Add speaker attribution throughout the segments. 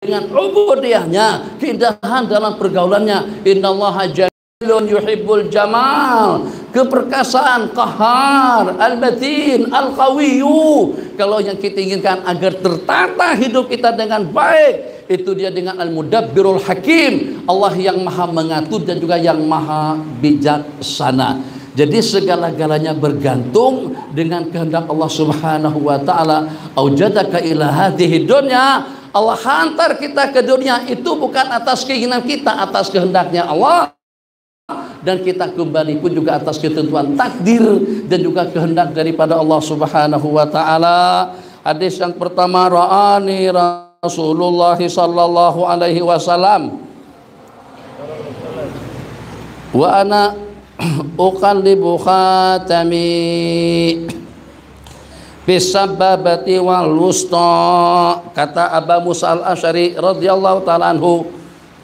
Speaker 1: dengan ubudiyahnya, keindahan dalam pergaulannya. Innallaha jamilun yuhibbul jamal, keperkasaan, qahar, al-matin, al-qawiyyu. Kalau yang kita inginkan agar tertata hidup kita dengan baik, itu dia dengan al-mudabbirul hakim, Allah yang maha mengatur dan juga yang maha bijaksana. Jadi segala-galanya bergantung dengan kehendak Allah Subhanahu wa taala. Aujadaka ila hadhihi dunya, Allah hantar kita ke dunia itu bukan atas keinginan kita, atas kehendaknya Allah. Dan kita kembali pun juga atas ketentuan takdir dan juga kehendak daripada Allah Subhanahu wa taala. Hadis yang pertama, ra'ani Rasulullah sallallahu alaihi wasallam wa ana uqallibu khatami bisababati wal wusta, kata Abu Musa al-Asy'ari radhiyallahu taala anhu.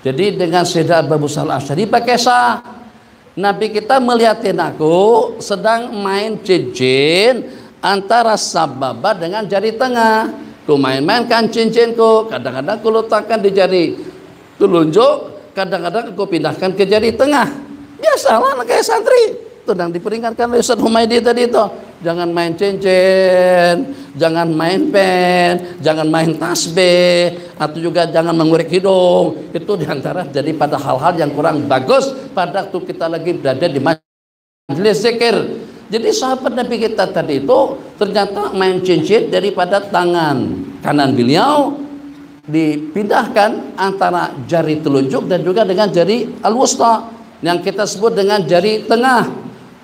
Speaker 1: Jadi dengan Sayyidina Abu Musa al-Asy'ari pakai sah, Nabi kita melihatin aku sedang main cincin antara sababa dengan jari tengah. Ku main-mainkan cincinku, kadang-kadang ku letakkan di jari telunjuk, kadang-kadang ku pindahkan ke jari tengah. Biasalah kayak santri. Sedang diperingatkan oleh Ustaz Humaydi tadi itu, jangan main cincin, jangan main pen, jangan main tasbih, atau juga jangan mengorek hidung. Itu diantara daripada hal-hal yang kurang bagus pada waktu kita lagi berada di majelis zikir. Jadi sahabat Nabi kita tadi itu ternyata main cincin daripada tangan kanan beliau dipindahkan antara jari telunjuk dan juga dengan jari al-wusta, yang kita sebut dengan jari tengah,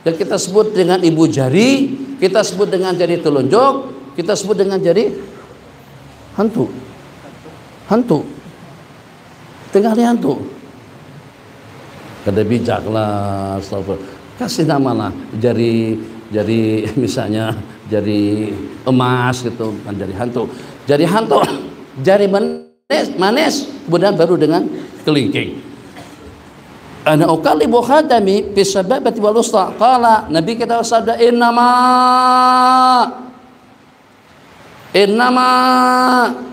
Speaker 1: yang kita sebut dengan ibu jari, kita sebut dengan jari telunjuk, kita sebut dengan jari hantu tengah ni hantu. Kada bijaklah, kasih nama lah jari misalnya jari emas gitu, kan jari hantu, jari manis, kemudian baru dengan kelingking. Ana uqallibu khatami bisababati wal wusta, qala, Nabi kita bersabda, innama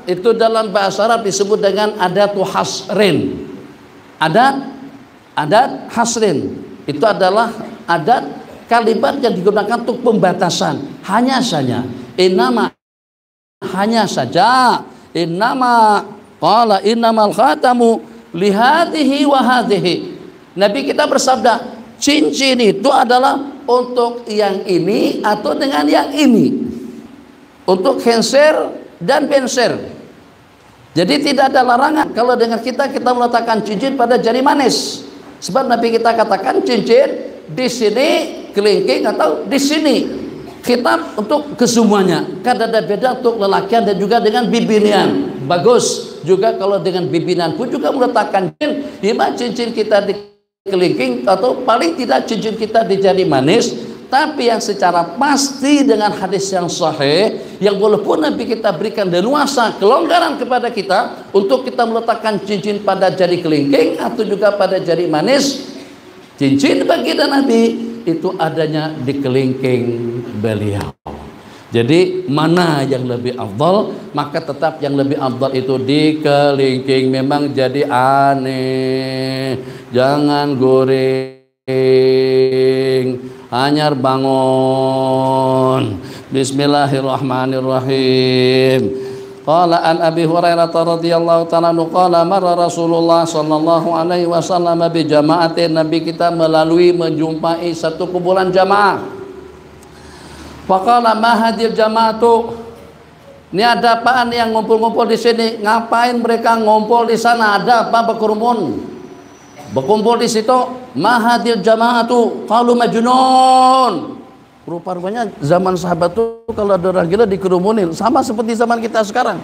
Speaker 1: itu dalam bahasa Arab disebut dengan adatu hasrin. Adat hasrin itu adalah adat kalimat yang digunakan untuk pembatasan. Hanya saja, innama qala innamal khatamu lihadihi wa hadhihi. Nabi kita bersabda, cincin itu adalah untuk yang ini atau dengan yang ini, untuk henser dan benser. Jadi tidak ada larangan kalau dengan kita meletakkan cincin pada jari manis. Sebab Nabi kita katakan cincin di sini kelingking atau di sini. Khitab untuk kesemuanya. Kadang ada beda untuk lelakian dan juga dengan bibinian. Bagus juga kalau dengan bibinan pun juga meletakkan cincin kita di kelingking atau paling tidak cincin kita di jari manis, tapi yang secara pasti dengan hadis yang sahih, yang walaupun Nabi kita berikan leluasa kelonggaran kepada kita untuk kita meletakkan cincin pada jari kelingking atau juga pada jari manis, cincin baginda Nabi itu adanya di kelingking beliau. Jadi mana yang lebih afdal? Maka tetap yang lebih afdal itu di kelingking. Memang jadi aneh, jangan goreng, anyar bangun. Bismillahirrahmanirrahim. Qala an Abi Hurairah radhiyallahu ta'ala anhu qala marra Rasulullah sallallahu alaihi wasallam bi jama'atin. Nabi kita melalui menjumpai satu kumpulan jamaah. Faqala ma hadhil jama'atu, ini ada apaan yang ngumpul-ngumpul di sini? Ngapain mereka ngumpul di sana? Ada apa berkerumun? Berkumpul di situ. Ma hadhil jama'atu qalu majnun. Rupa-rupanya zaman sahabat itu kalau ada orang gila dikerumunin, sama seperti zaman kita sekarang.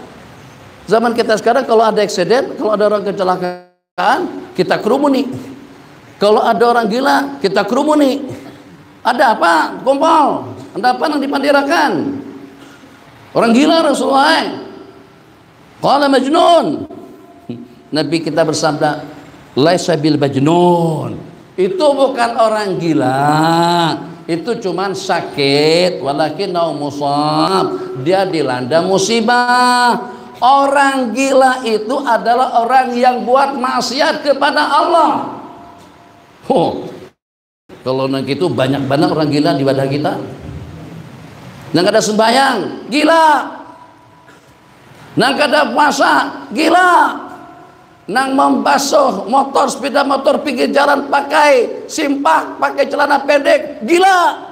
Speaker 1: Zaman kita sekarang kalau ada eksiden, kalau ada orang kecelakaan, kita kerumuni. Kalau ada orang gila, kita kerumuni. Ada apa? Kumpul. Ada apa yang dipandirakan? Orang gila Rasulullah. Qala majnun. Nabi kita bersabda, laisa bil majnun. Itu bukan orang gila. Itu cuman sakit, walakin musab. Dia dilanda musibah. Orang gila itu adalah orang yang buat maksiat kepada Allah. Kalau gitu banyak banget orang gila di badan kita. Nang ada sembahyang, gila. Nang ada puasa, gila. Nang membasuh motor, sepeda motor pinggir jalan pakai simpak, pakai celana pendek, gila.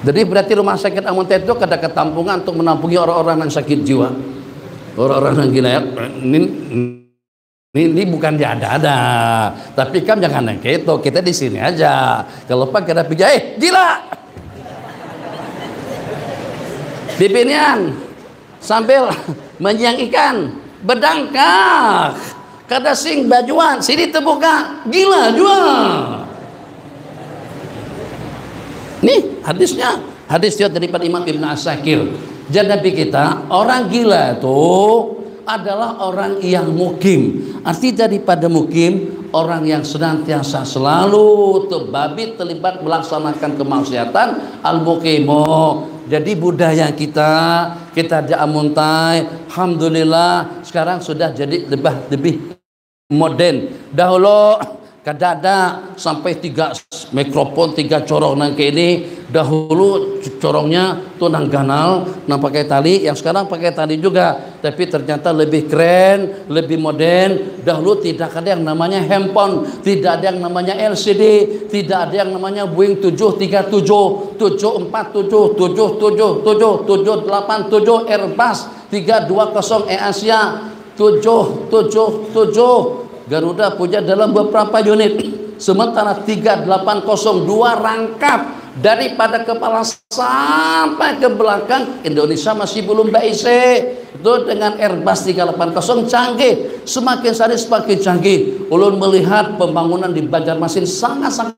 Speaker 1: Jadi berarti rumah sakit Amuntai itu ada ketampungan untuk menampungi orang-orang yang sakit jiwa, orang-orang yang gila. Ini bukan diada-ada, tapi kan jangan yang gitu. Kita di sini aja. Kalau pak kita pijai, gila. Dipinian sambil menyiang ikan, berdangkak. Kada sing bajuan, sini terbuka, gila jual. Nih hadisnya, hadis daripada Imam Ibn Asakir. Jadi Nabi kita, orang gila itu adalah orang yang mukim. Arti daripada mukim, orang yang senantiasa selalu terbabit terlibat melaksanakan kemaksiatan, al-mukimo. Jadi budaya kita di Amuntai, alhamdulillah sekarang sudah jadi lebih modern. Dahulu kadada sampai 3 mikrofon 3 corong nang ini. Dahulu corongnya tuh nang ganal, nang pakai tali. Yang sekarang pakai tali juga, tapi ternyata lebih keren, lebih modern. Dahulu tidak ada yang namanya handphone, tidak ada yang namanya LCD, tidak ada yang namanya Boeing 737, 747, 777, 787, Airbus 320 Asia 777. Garuda punya dalam beberapa unit, sementara 3802 rangkap daripada kepala sampai ke belakang. Indonesia masih belum BIC itu dengan Airbus 380 canggih, semakin hari semakin canggih. Ulun melihat pembangunan di Banjarmasin sangat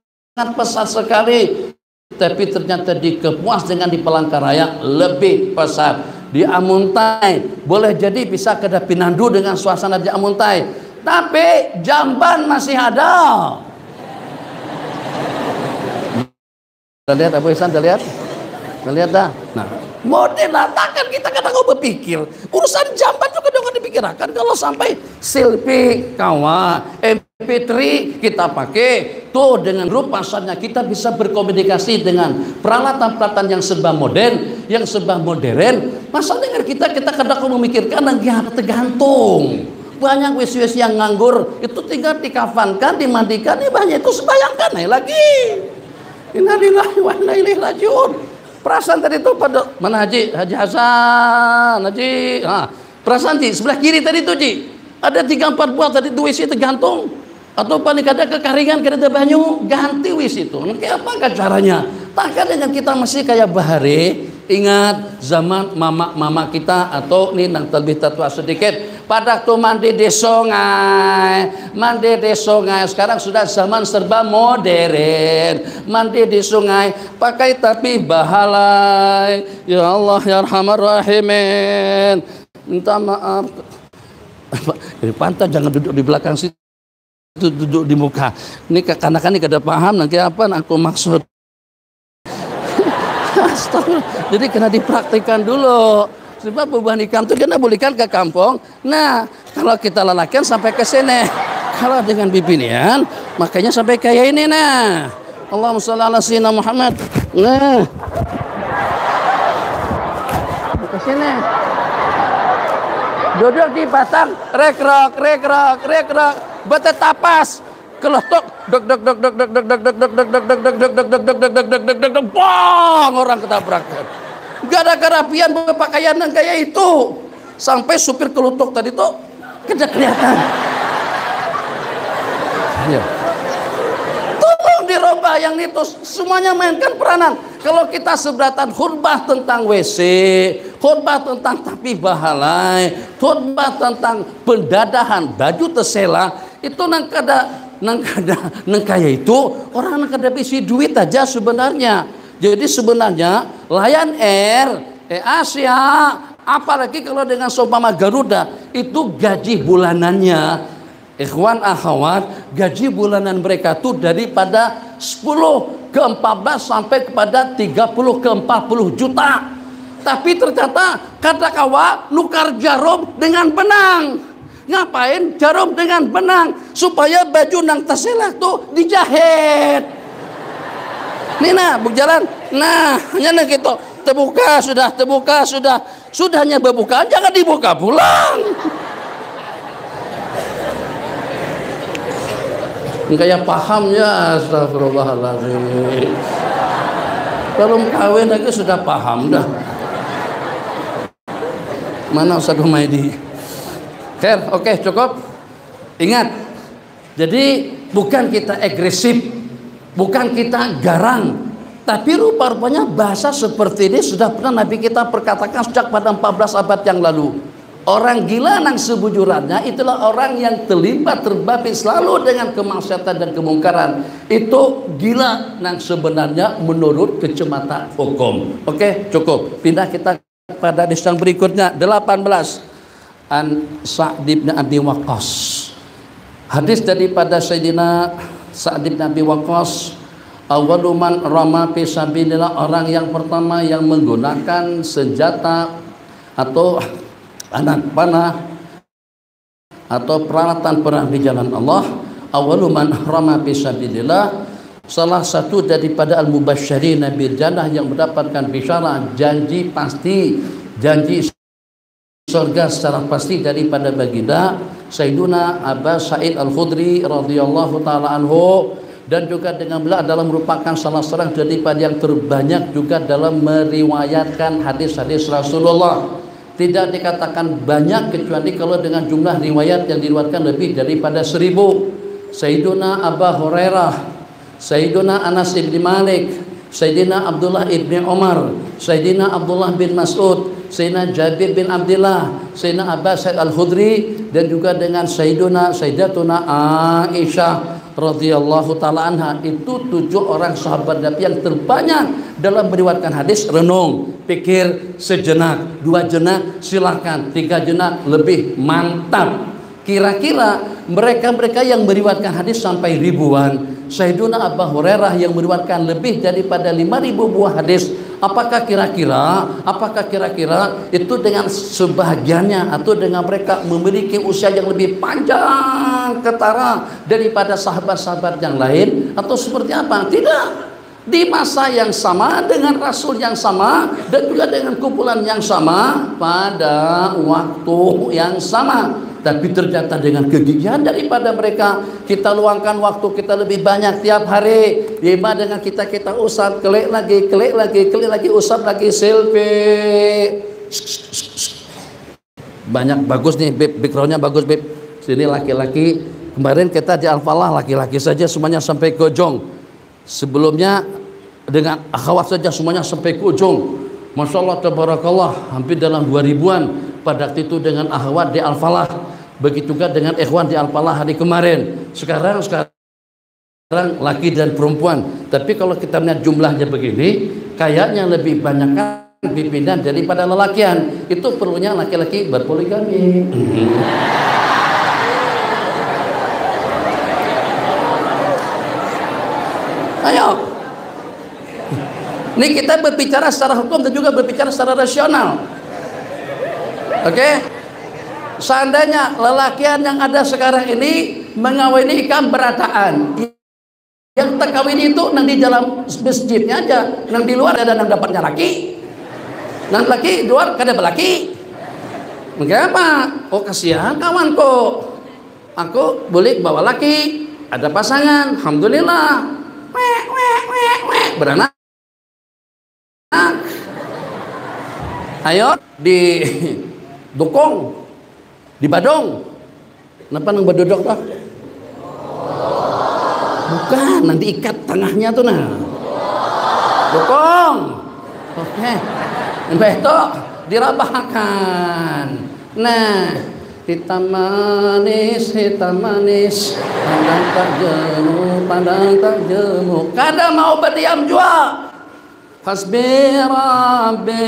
Speaker 1: pesat sekali, tapi ternyata di Kapuas dengan di Palangkaraya lebih pesat. Di Amuntai boleh jadi bisa kada pinandu dengan suasana di Amuntai, tapi jamban masih ada. Kita lihat Abu Ihsan, kita lihat dah. Nah, modern lah, takkan kita kadang berpikir urusan jamban juga jangan dipikirkan. Kalau sampai selfie kawa MP3 kita pakai tuh dengan grup pasarnya, kita bisa berkomunikasi dengan peralatan-peralatan yang serba modern, Masa dengan kita kadang memikirkan dan tergantung. Banyak wis-wis yang nganggur itu tinggal dikafankan, dimandikan, banyak itu sebayangkan lagi. Innalillahi wa inna ilaihi rajiun. Perasaan tadi itu pada mana Haji Hasan, Haji. Perasaan di sebelah kiri tadi itu Ji. Ada 3-4 buah tadi itu wis tergantung. Atau panik ada kekeringan, kada banyu, ganti wis itu. Nanti apakah caranya? Takkan dengan kita masih kayak bahari. Ingat zaman mama kita atau nih nang lebih tua sedikit, pada tuh mandi di sungai. Sekarang sudah zaman serba modern, mandi di sungai pakai tapi bahalai. Ya Allah ya Arhamar Rahimin, minta maaf. Di pantai jangan duduk di belakang situ, duduk di muka. Ini kanak-kanak ini kada paham nanti apa aku maksud. Jadi kena dipraktikkan dulu. Sebab perubahan ikam itu kena bolehkan ke kampung. Nah, kalau kita lelakan sampai ke sini. Kalau dengan bibinian, makanya sampai kayak ini. Nah, Allahumma sholli ala sayyidina Muhammad. Nah, ke sini. Duduk di batang, rekrok, betetapas. Kelotok, bang, orang ketabrakan. Gak ada kerapian berpakaian yang kayak itu. Sampai supir kelotok tadi tuh kada kelihatan. Ya. Tolong dirubah yang itu, semuanya mainkan peranan. Kalau kita seberatan khutbah tentang WC, khutbah tentang tapi bahalai, khutbah tentang pendadahan baju tersela, itu nang kaya itu orang nang kada bisi duit aja sebenarnya. Jadi sebenarnya Lion Air, Asia, apalagi kalau dengan seumpama Garuda, itu gaji bulanannya, ikhwan akhwat, gaji bulanan mereka tuh daripada 10 ke 14 sampai kepada 30 ke 40 juta. Tapi ternyata kata kawa nukar jarum dengan benang. Ngapain jarum dengan benang? Supaya baju nang taselah tuh dijahit. Nih nah, berjalan. Nah, hanya gitu. Terbuka sudah, terbuka sudah. Sudahnya berbuka, jangan dibuka pulang. Kayak paham ya, astagfirullahaladzim. Belum kawin lagi sudah paham dah. Mana Ustaz Humaydi? Oke, cukup. Ingat, jadi bukan kita agresif, bukan kita garang, tapi rupa-rupanya bahasa seperti ini sudah pernah Nabi kita perkatakan sejak pada 14 abad yang lalu. Orang gila nang sebujurannya itulah orang yang terlibat terbabi selalu dengan kemaksiatan dan kemungkaran. Itu gila nang sebenarnya menurut kacamata hukum. Oke, cukup. Pindah kita pada hadis yang berikutnya 18. An Sa'd bin Abi Waqqas. Hadis daripada Sayyidina Sa'd bin Abi Waqqas, awwalu man rama fi sabilillah, orang yang pertama yang menggunakan senjata atau anak panah atau peralatan perang di jalan Allah. Awwalu man rama fi sabilillah, salah satu daripada al-mubasysyirin bil jannah yang mendapatkan bisyarah janji pasti, janji surga secara pasti daripada baginda Sayyiduna Abu Sa'id Al-Khudri radhiyallahu taala anhu, dan juga dengan beliau adalah merupakan salah seorang daripada yang terbanyak juga dalam meriwayatkan hadis-hadis Rasulullah. Tidak dikatakan banyak kecuali kalau dengan jumlah riwayat yang diriwayatkan lebih daripada 1000. Sayyiduna Abu Hurairah, Sayyiduna Anas bin Malik, Sayyidina Abdullah ibn Umar, Sayyidina Abdullah bin Mas'ud, Sayyidina Jabir bin Abdullah, Sayyidina Abu Sa'id Al-Khudri, dan juga dengan Sayyidatuna Aisyah radhiyallahu taala anha. Itu 7 orang sahabat Nabi yang terbanyak dalam meriwayatkan hadis. Renung, pikir sejenak, 2 jenak silakan, 3 jenak lebih mantap. Kira-kira mereka-mereka yang meriwayatkan hadis sampai ribuan. Sayyiduna Abu Hurairah yang meriwayatkan lebih daripada 5.000 buah hadis. Apakah kira-kira itu dengan sebahagiannya atau dengan mereka memiliki usia yang lebih panjang ketara daripada sahabat-sahabat yang lain, atau seperti apa? Tidak. Di masa yang sama, dengan Rasul yang sama, dan juga dengan kumpulan yang sama, pada waktu yang sama. Tapi ternyata dengan kegigihan daripada mereka, kita luangkan waktu kita lebih banyak tiap hari. Lima dengan kita usap, klik lagi, usap lagi, selfie. Banyak bagus nih, Beb, backgroundnya bagus, Beb. Sini laki-laki. Kemarin kita di Al-Falah laki-laki saja semuanya sampai ke ujung. Sebelumnya dengan akhwat saja semuanya sampai ke ujung. Masya Allah, tabarakallah, hampir dalam 2000-an pada waktu itu dengan akhwat di Al-Falah. Begitu juga dengan ikhwan di Al-Falah hari kemarin. Sekarang laki dan perempuan. Tapi kalau kita melihat jumlahnya begini, kayaknya lebih banyak pimpinan daripada lelakian. Itu perlunya laki-laki berpoligami. Ayo. Ini kita berbicara secara hukum dan juga berbicara secara rasional. Oke? Seandainya lelakian yang ada sekarang ini mengawini ikan berataan, yang terkawin itu nang di dalam masjidnya aja, nang di luar ada nang dapatnya laki, nang laki luar kada belaki. Mengapa? Oh kasihan kawanku, aku boleh bawa laki, ada pasangan, alhamdulillah, beranak. Ayo di dukung. Di Badung. Kenapa nang badodok toh? Bukan, nanti ikat tengahnya tuh nah. Dukung. Oke. Itu dirabahkan. Nah, hitam manis, pandang tak jemu. Kada mau berdiam jua. Hasbi Rabbi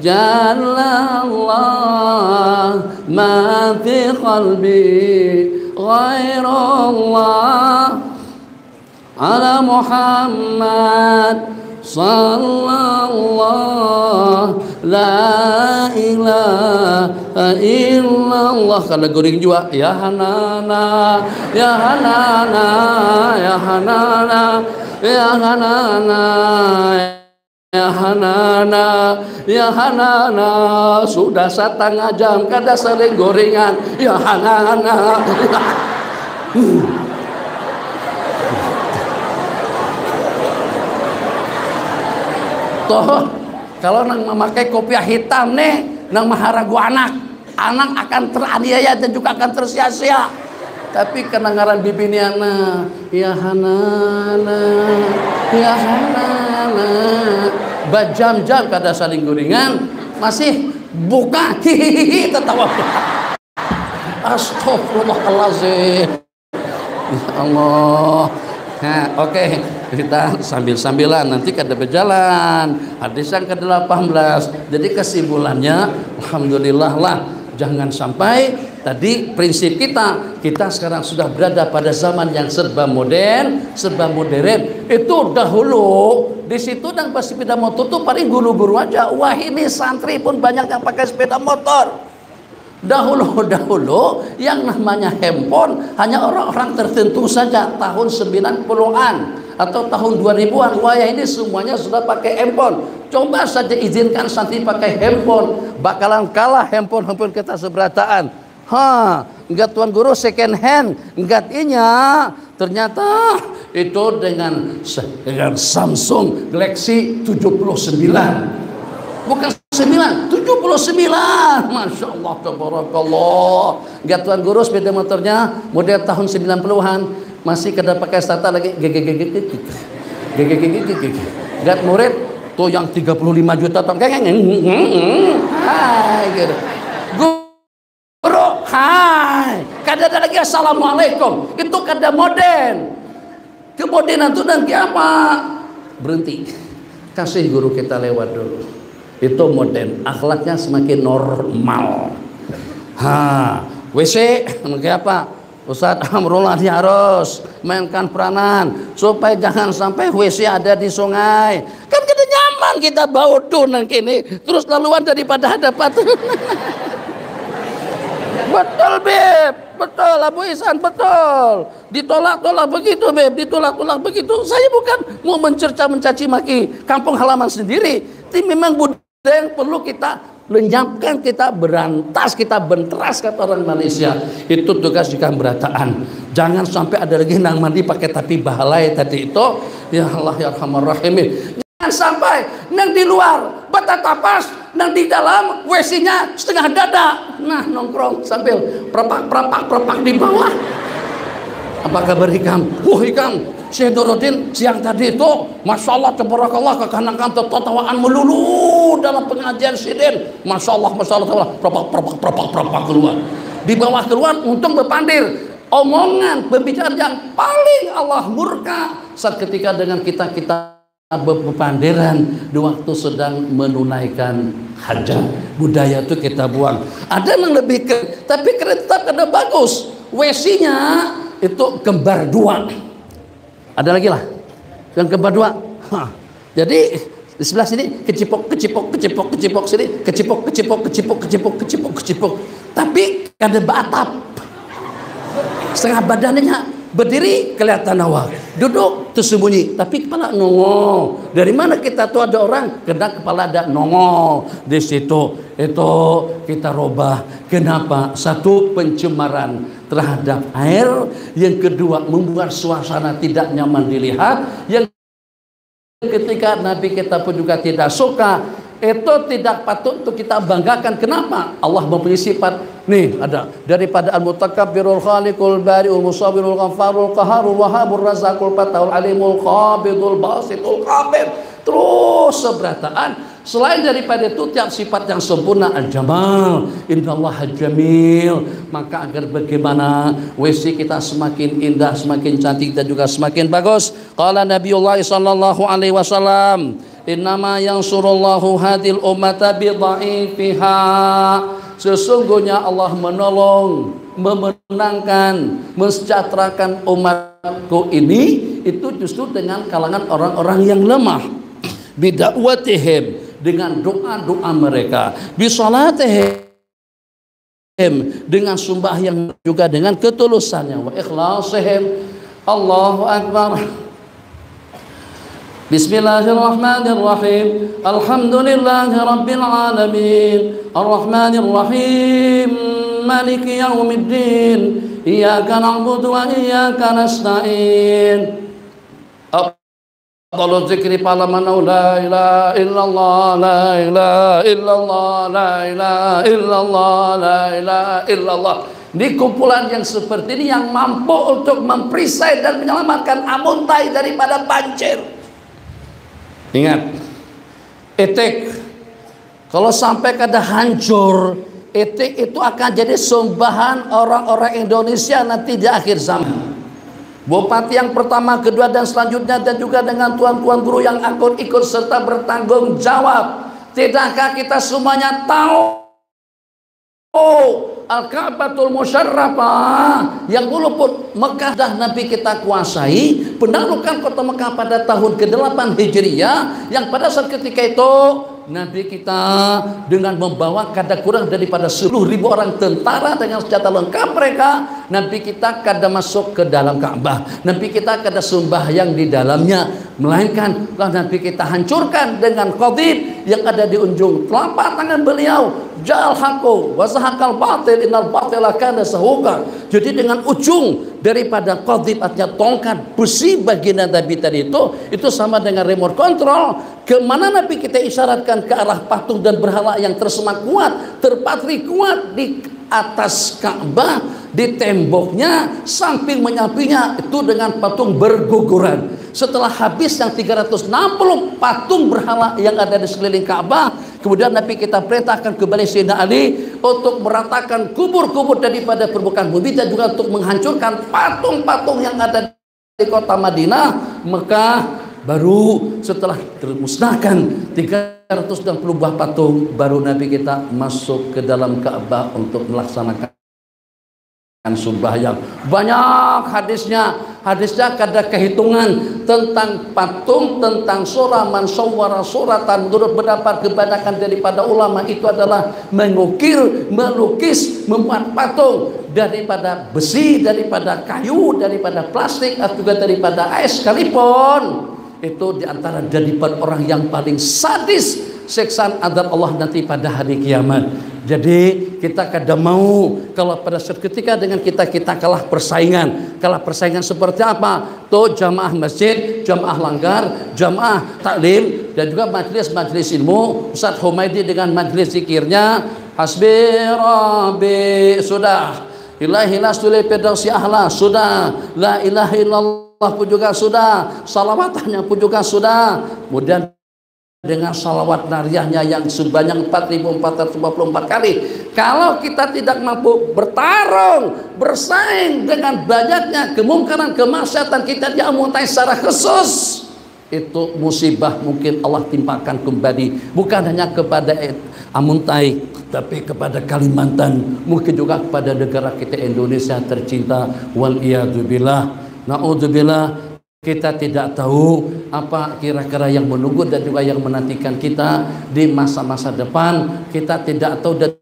Speaker 1: Jalla Allah ma fi qalbi ghairullah ala Muhammad sallallahu la ilaha illallah. Kada goreng juga ya hanana ya hanana ya hanana ya hanana ya hanana ya hanana. Sudah setengah jam kada saling gorengan ya hanana. Toh kalau nang memakai kopiah hitam nih nang maharagu anak akan teraniaya dan juga akan tersia-sia. Tapi kenangaran bibiniana ya hanana ya hanana, berjam-jam kada saling gorengan masih buka hihihi tertawa. Astagfirullahaladzim ya Allah. Nah, oke, kita sambil-sambilan nanti kada berjalan. Hadis yang ke-18. Jadi kesimpulannya alhamdulillah lah, jangan sampai tadi prinsip kita sekarang sudah berada pada zaman yang serba modern. Itu dahulu di situ dan pas sepeda motor tuh paling guru-guru aja. Wah, ini santri pun banyak yang pakai sepeda motor. Dahulu yang namanya handphone hanya orang-orang tertentu saja tahun 90-an atau tahun 2000-an. Wah, ya ini semuanya sudah pakai handphone. Coba saja izinkan santri pakai handphone, bakalan kalah handphone kita seberataan. Enggak tuan guru second hand, enggak inya. Ternyata itu dengan Samsung Galaxy 79. Bukan 79, Masya Allah, tabarakallah. Enggak tuan guru sepeda motornya model tahun 90-an masih kada pakai starter lagi. Enggak murid tuh yang 35 juta tahun gitu. Guru, hai, kada ada lagi assalamualaikum. Itu kada modern. Kemodernan itu nanti apa? Berhenti. Kasih guru kita lewat dulu. Itu modern, akhlaknya semakin normal. WC kayak apa? Ustadz Amrullah harus mainkan peranan supaya jangan sampai WC ada di sungai. Kan kita nyaman kita bau tunan kini terus laluan daripada ada patung. Betul Beb, betul Abu Ihsan, betul. Ditolak-tolak begitu Beb, ditolak-tolak begitu. Saya bukan mau mencaci maki kampung halaman sendiri, tapi memang budaya yang perlu kita lenyapkan, kita berantas, kita benteras kata orang Malaysia. Itu tugas di kamberataan. Jangan sampai ada lagi nang mandi pakai tapi bahalai tadi itu. Ya Allah ya Arhamar Rahimin. Jangan sampai nang di luar batatapas, nang di dalam WC-nya setengah dada. Nah nongkrong sambil perpak di bawah. Apa kabar Hikam? Hikam, Syekh Nuruddin siang tadi itu Masya Allah, tabarakallah, kekanak-kanak tertawaan melulu dalam pengajian sidin. Masya Allah, perpak keluar. Di bawah keluar untung berpandir. Omongan, pembicaraan yang paling Allah murka saat ketika dengan kita berpandiran di waktu sedang menunaikan hajat. Budaya itu kita buang. Ada yang lebih tapi tetap ada bagus. WC-nya itu kembar dua. Ada lagi lah yang kembar dua. Jadi di sebelah sini kecipok sini kecipok. Tapi ada batap. Setengah badannya berdiri kelihatan awal, duduk tersembunyi, tapi kepala nongol. Dari mana kita tahu ada orang? Karena kepala ada nongol di situ. Itu kita robah. Kenapa? Satu, pencemaran terhadap air. Yang kedua, membuat suasana tidak nyaman dilihat. Yang ketika Nabi kita pun juga tidak suka. Itu tidak patut untuk kita banggakan. Kenapa? Allah mempunyai sifat. Nih ada daripada al-mutakabbirul khaliqul bari'ul musawwirul ghafarul qaharul wahabur razaqul fatahul alimul qabidul basitul qabid. Terus seberataan. Selain daripada itu tiap sifat yang sempurna al-jamal, innallaha jamil. Maka agar bagaimana WC kita semakin indah, semakin cantik dan juga semakin bagus. Qala Nabiullah sallallahu alaihi wasallam, innama yansurullahu hadil ummata bidha'ifiha. Sesungguhnya Allah menolong, memenangkan, mensejahterakan umatku ini itu justru dengan kalangan orang-orang yang lemah. bidakwatihim, dengan doa-doa mereka, bisalatihim, dengan sembahyang, juga dengan ketulusannya, wa ikhlasihim. Allahu akbar. Bismillahirrahmanirrahim. Alhamdulillahi rabbil alamin. Arrahmanir rahim. Maliki yaumiddin. Iyyaka na'budu wa iyyaka nasta'in. Afdhalul dzikri falaman la ilaha illallah, la ilaha illallah, la ilaha illallah, la ilaha illallah. Di kumpulan yang seperti ini yang mampu untuk memperisai dan menyelamatkan Amuntai daripada banjir. Ingat, etik kalau sampai kada hancur, etik itu akan jadi sembahan orang-orang Indonesia nanti di akhir zaman. Bupati yang pertama, kedua, dan selanjutnya, dan juga dengan tuan-tuan guru yang akan ikut serta bertanggung jawab. Tidakkah kita semuanya tahu Al-Ka'batul Musyarrafah yang dulu pun Mekah dah Nabi kita kuasai, penaklukan kota Mekah pada tahun ke-8 Hijriah, yang pada saat ketika itu Nabi kita dengan membawa kada kurang daripada 10.000 orang tentara dengan senjata lengkap mereka, Nabi kita kada masuk ke dalam Ka'bah, Nabi kita kada sembahyang di dalamnya, melainkan Nabi kita hancurkan dengan qadhib yang ada di ujung telapak tangan beliau. Ja'al haqqu wa zahaqal batil innal batila kana zahuqa. Jadi dengan ujung daripada qadhib, artinya tongkat besi baginda Nabi tadi itu sama dengan remote control. Kemana Nabi kita isyaratkan? Ke arah patung dan berhala yang tersemak kuat, terpatri kuat di atas Ka'bah, di temboknya, samping menyampingnya itu dengan patung berguguran. Setelah habis yang 360 patung berhala yang ada di sekeliling Ka'bah, kemudian Nabi kita perintahkan kembali Sayyidina Ali untuk meratakan kubur-kubur daripada permukaan bumi dan juga untuk menghancurkan patung-patung yang ada di kota Madinah, Mekah. Baru setelah termusnahkan 360 buah patung, baru Nabi kita masuk ke dalam Ka'bah untuk melaksanakan sembahyang. Banyak hadisnya kada kehitungan tentang patung, tentang surah man sawwara suratan. Menurut pendapat kebanyakan daripada ulama itu adalah mengukir, melukis, membuat patung daripada besi, daripada kayu, daripada plastik, atau juga daripada ais sekalipun. Itu diantara daripada orang yang paling sadis siksaan azab Allah nanti pada hari kiamat. Jadi kita kada mau kalau pada suatu ketika dengan kita kalah persaingan. Kalah persaingan seperti apa? Tuh jamaah masjid, jamaah langgar, jamaah taklim, dan juga majlis-majlis ilmu. Ustaz Humaydi dengan majlis zikirnya hasbi rabbi sudah, ilahi lastuli pedang si ahla sudah, la ilaha illallah pun juga sudah, salawatannya pun juga sudah. Kemudian dengan salawat nariyahnya yang sebanyak 4.454 kali. Kalau kita tidak mampu bertarung, bersaing dengan banyaknya kemungkaran kemaksiatan kita di Amuntai secara khusus, itu musibah mungkin Allah timpakan kembali, bukan hanya kepada Amuntai, tapi kepada Kalimantan, mungkin juga kepada negara kita Indonesia tercinta. Wal iyadu billah, na'udzubillah. Kita tidak tahu apa kira-kira yang menunggu dan juga yang menantikan kita di masa-masa depan. Kita tidak tahu dan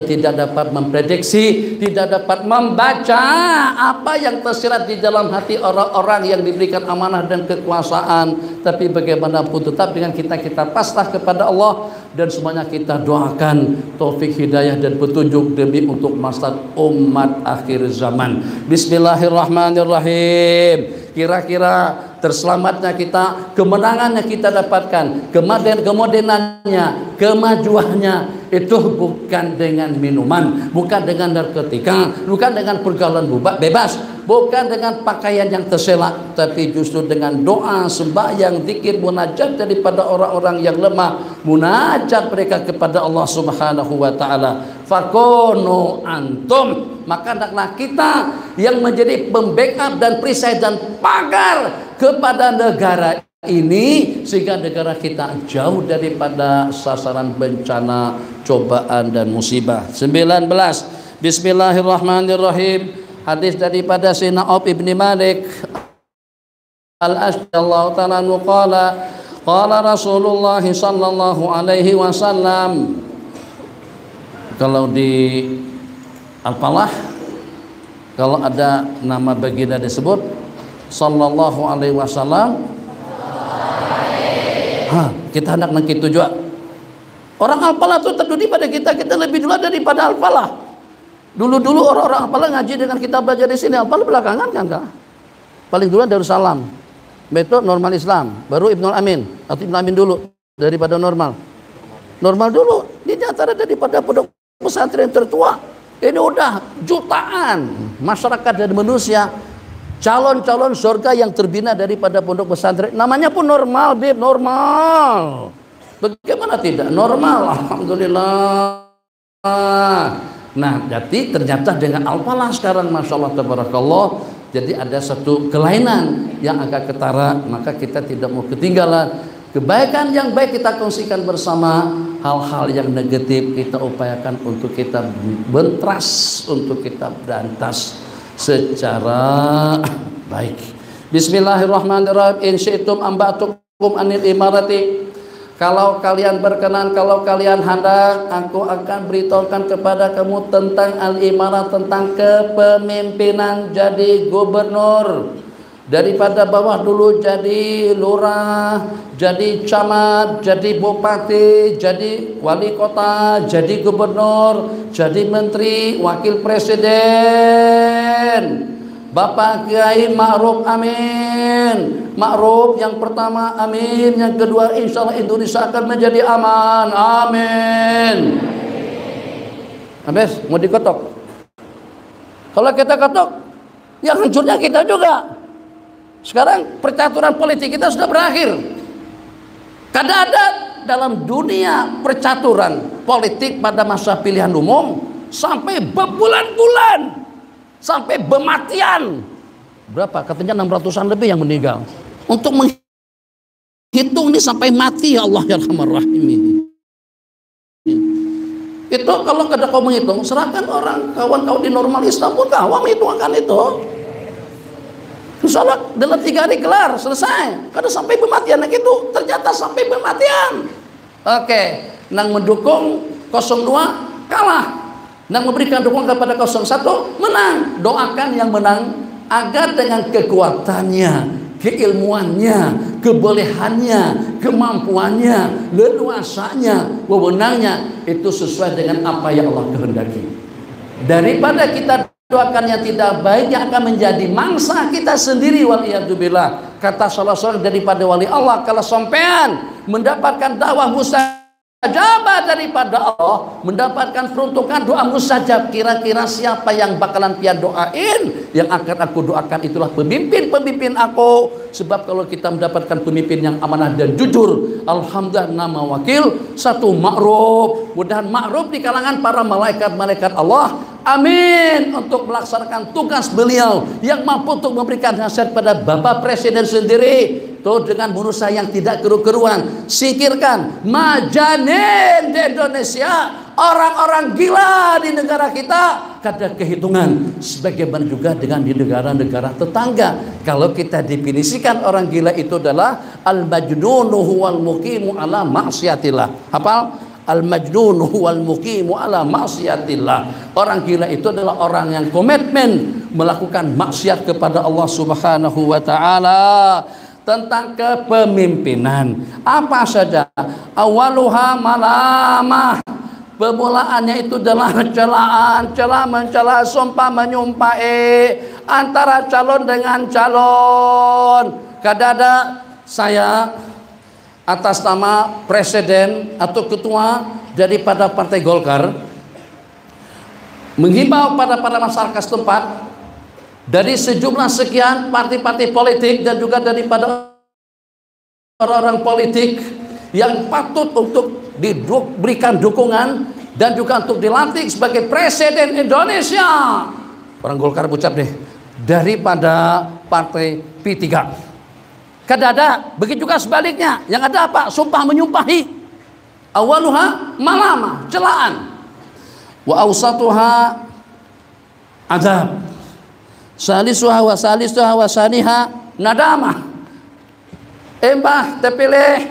Speaker 1: tidak dapat memprediksi, tidak dapat membaca apa yang tersirat di dalam hati orang-orang yang diberikan amanah dan kekuasaan. Tapi bagaimanapun tetap dengan kita pasrah kepada Allah, dan semuanya kita doakan taufik hidayah dan petunjuk demi untuk maslahat umat akhir zaman. Bismillahirrahmanirrahim. Kira-kira terselamatnya kita, kemenangannya kita dapatkan, kemodenannya, kemajuannya itu bukan dengan minuman, bukan dengan narkotika, bukan dengan pergaulan bebas, bukan dengan pakaian yang tersela, tapi justru dengan doa, sembahyang, zikir, munajat daripada orang-orang yang lemah, munajat mereka kepada Allah Subhanahu wa taala. Fakunu antum, maka hendaklah kita yang menjadi pembackup dan perisai dan pagar kepada negara ini, sehingga negara kita jauh daripada sasaran bencana, cobaan dan musibah. 19. Bismillahirrahmanirrahim. Hadis daripada Sayyidina Auf ibn Malik Al-Ashjallahu ta'ala qala Qala Rasulullah sallallahu alaihi wasallam. Kalau di Al-Falah, kalau ada nama baginda disebut sallallahu alaihi wasallam, kita hendak nang kitu juga. Orang Al-Falah itu terdiri pada kita lebih dulu daripada Al-Falah. Dulu orang-orang Al-Falah ngaji dengan kita belajar di sini. Al-Falah belakangan kan, Kak? Paling dulu Darussalam. Itu normal Islam, baru Ibnul Amin atau Ibnul Amin dulu daripada normal dulu. Ini antara daripada pondok pesantren tertua. Ini udah jutaan masyarakat dan manusia calon-calon surga yang terbina daripada pondok pesantren. Namanya pun normal, Bib, normal. Bagaimana tidak normal? Alhamdulillah. Nah, jadi ternyata dengan Al-Falah sekarang, masya Allah, tabarakallah. Jadi ada satu kelainan yang agak ketara, maka kita tidak mau ketinggalan. Kebaikan yang baik kita kongsikan bersama, hal-hal yang negatif kita upayakan untuk kita bentras, untuk kita berantas secara baik. Bismillahirrahmanirrahim. In syi'tum amba'tukum anil imarati. Kalau kalian berkenan, kalau kalian hendak, aku akan beritahukan kepada kamu tentang al-imarah, tentang kepemimpinan jadi gubernur. Daripada bawah dulu jadi lurah, jadi camat, jadi bupati, jadi wali kota, jadi gubernur, jadi menteri, wakil presiden. Bapak Kiai Ma'ruf, amin. Ma'ruf yang pertama, amin. Yang kedua, insya Allah Indonesia akan menjadi aman, amin. Habis, mau diketok. Kalau kita ketok, ya hancurnya kita juga. Sekarang percaturan politik kita sudah berakhir. Karena ada dalam dunia percaturan politik pada masa pilihan umum sampai berbulan-bulan, sampai bematian. Berapa? Katanya 600-an lebih yang meninggal. Untuk menghitung ini sampai mati, ya Allah ya Rahman Rahim. Itu kalau kada kau menghitung, serahkan orang kawan-kawan di normal Islam pun kau menghitungkan itu. Sholat dalam 3 hari kelar, selesai. Kada sampai bematian itu, ternyata sampai bematian. Oke, nang mendukung 02 kalah. Nang memberikan dukungan kepada 01 menang. Doakan yang menang agar dengan kekuatannya, keilmuannya, kebolehannya, kemampuannya, leluasanya, wewenangnya itu sesuai dengan apa yang Allah kehendaki. Daripada kita doakan yang tidak baik yang akan menjadi mangsa kita sendiri, waliyadzubillah. Kata salah seorang daripada wali Allah, kalau sampean mendapatkan dakwah mustajabah daripada Allah, mendapatkan peruntukan doa mustajab, kira-kira siapa yang bakalan pian doain? Yang akan aku doakan itulah pemimpin-pemimpin aku. Sebab kalau kita mendapatkan pemimpin yang amanah dan jujur, alhamdulillah, nama wakil satu Ma'ruf. Mudahan Ma'ruf di kalangan para malaikat-malaikat Allah, amin, untuk melaksanakan tugas beliau yang mampu untuk memberikan nasihat pada Bapak Presiden sendiri. Tuh, dengan berusaha yang tidak keru-keruan, singkirkan majanin di Indonesia, orang-orang gila di negara kita, kada kehitungan. Sebagaimana juga dengan di negara-negara tetangga. Kalau kita definisikan orang gila itu adalah al-majnunu huwal muqimu ala ma'siyatillah. Hafal? Al-majnunu huwal muqimu ala ma'siyatillah. Orang gila itu adalah orang yang komitmen melakukan maksiat kepada Allah Subhanahu wa taala. Tentang kepemimpinan apa saja, awaluha malamah, permulaannya itu adalah celaan, celah mencela, sumpah menyumpahi antara calon dengan calon. Kadada saya atas nama presiden atau ketua daripada Partai Golkar menghimbau pada masyarakat setempat, dari sejumlah sekian partai-partai politik dan juga daripada orang-orang politik yang patut untuk diberikan dukungan dan juga untuk dilantik sebagai presiden Indonesia. Orang Golkar ucap deh, daripada partai P3. Kadada, begitu juga sebaliknya. Yang ada apa? Sumpah menyumpahi. Awaluha malama, celaan. Wa awsatuha azab. Salisuha wa saniha nadamah. Mbah terpilih,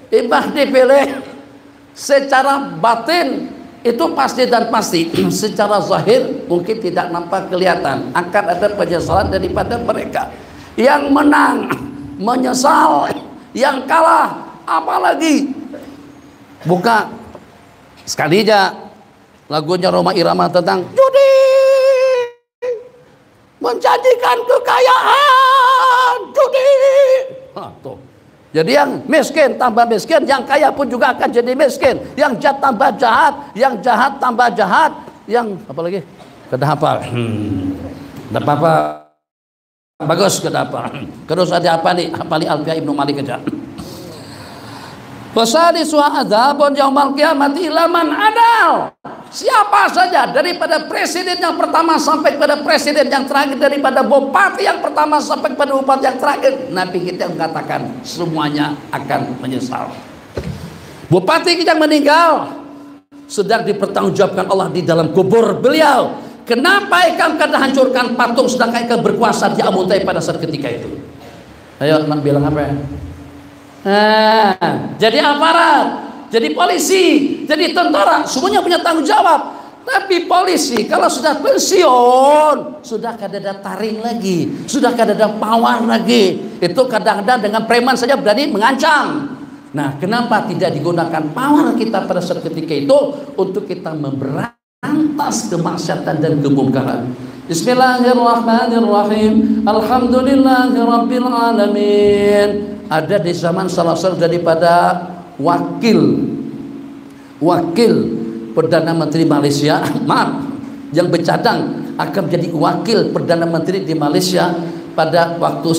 Speaker 1: Mbah dipilih. Secara batin itu pasti dan pasti. Secara zahir mungkin tidak nampak kelihatan. Akan ada penyesalan daripada mereka. Yang menang menyesal, yang kalah apalagi. Buka sekali aja lagunya Rhoma Irama tentang judi menjanjikan kekayaan, judi. Tuh. Jadi yang miskin tambah miskin, yang kaya pun juga akan jadi miskin. Yang jahat tambah jahat, yang jahat tambah jahat, yang apa lagi? Kedahapal. Tidak apa-apa. Bagus kedahapal. Terus ada apa nih? Apalagi Alfiah Ibnu Malik aja. Wasadi suha adzabun yaumal qiyamati ilaman adal. Siapa saja daripada presiden yang pertama sampai pada presiden yang terakhir, daripada bupati yang pertama sampai pada bupati yang terakhir, Nabi kita mengatakan semuanya akan menyesal. Bupati kita yang meninggal sedang dipertanggungjawabkan Allah di dalam kubur beliau. Kenapa ikam kada hancurkan patung sedangkan ikam berkuasa di Amuntai pada saat ketika itu? Ayo bilang apa ya? Jadi aparat, jadi polisi, jadi tentara, semuanya punya tanggung jawab. Tapi polisi kalau sudah pensiun, sudah kada ada taring lagi, sudah kada ada pawang lagi. Itu kadang-kadang dengan preman saja berani mengancam. Nah, kenapa tidak digunakan pawang kita pada saat ketika itu untuk kita memberantas kemaksiatan dan kemungkaran? Bismillahirrahmanirrahim. Alhamdulillahirabbil alamin. Ada di zaman salah satu daripada wakil Perdana Menteri Malaysia, maaf, yang bercadang akan menjadi wakil Perdana Menteri di Malaysia pada waktu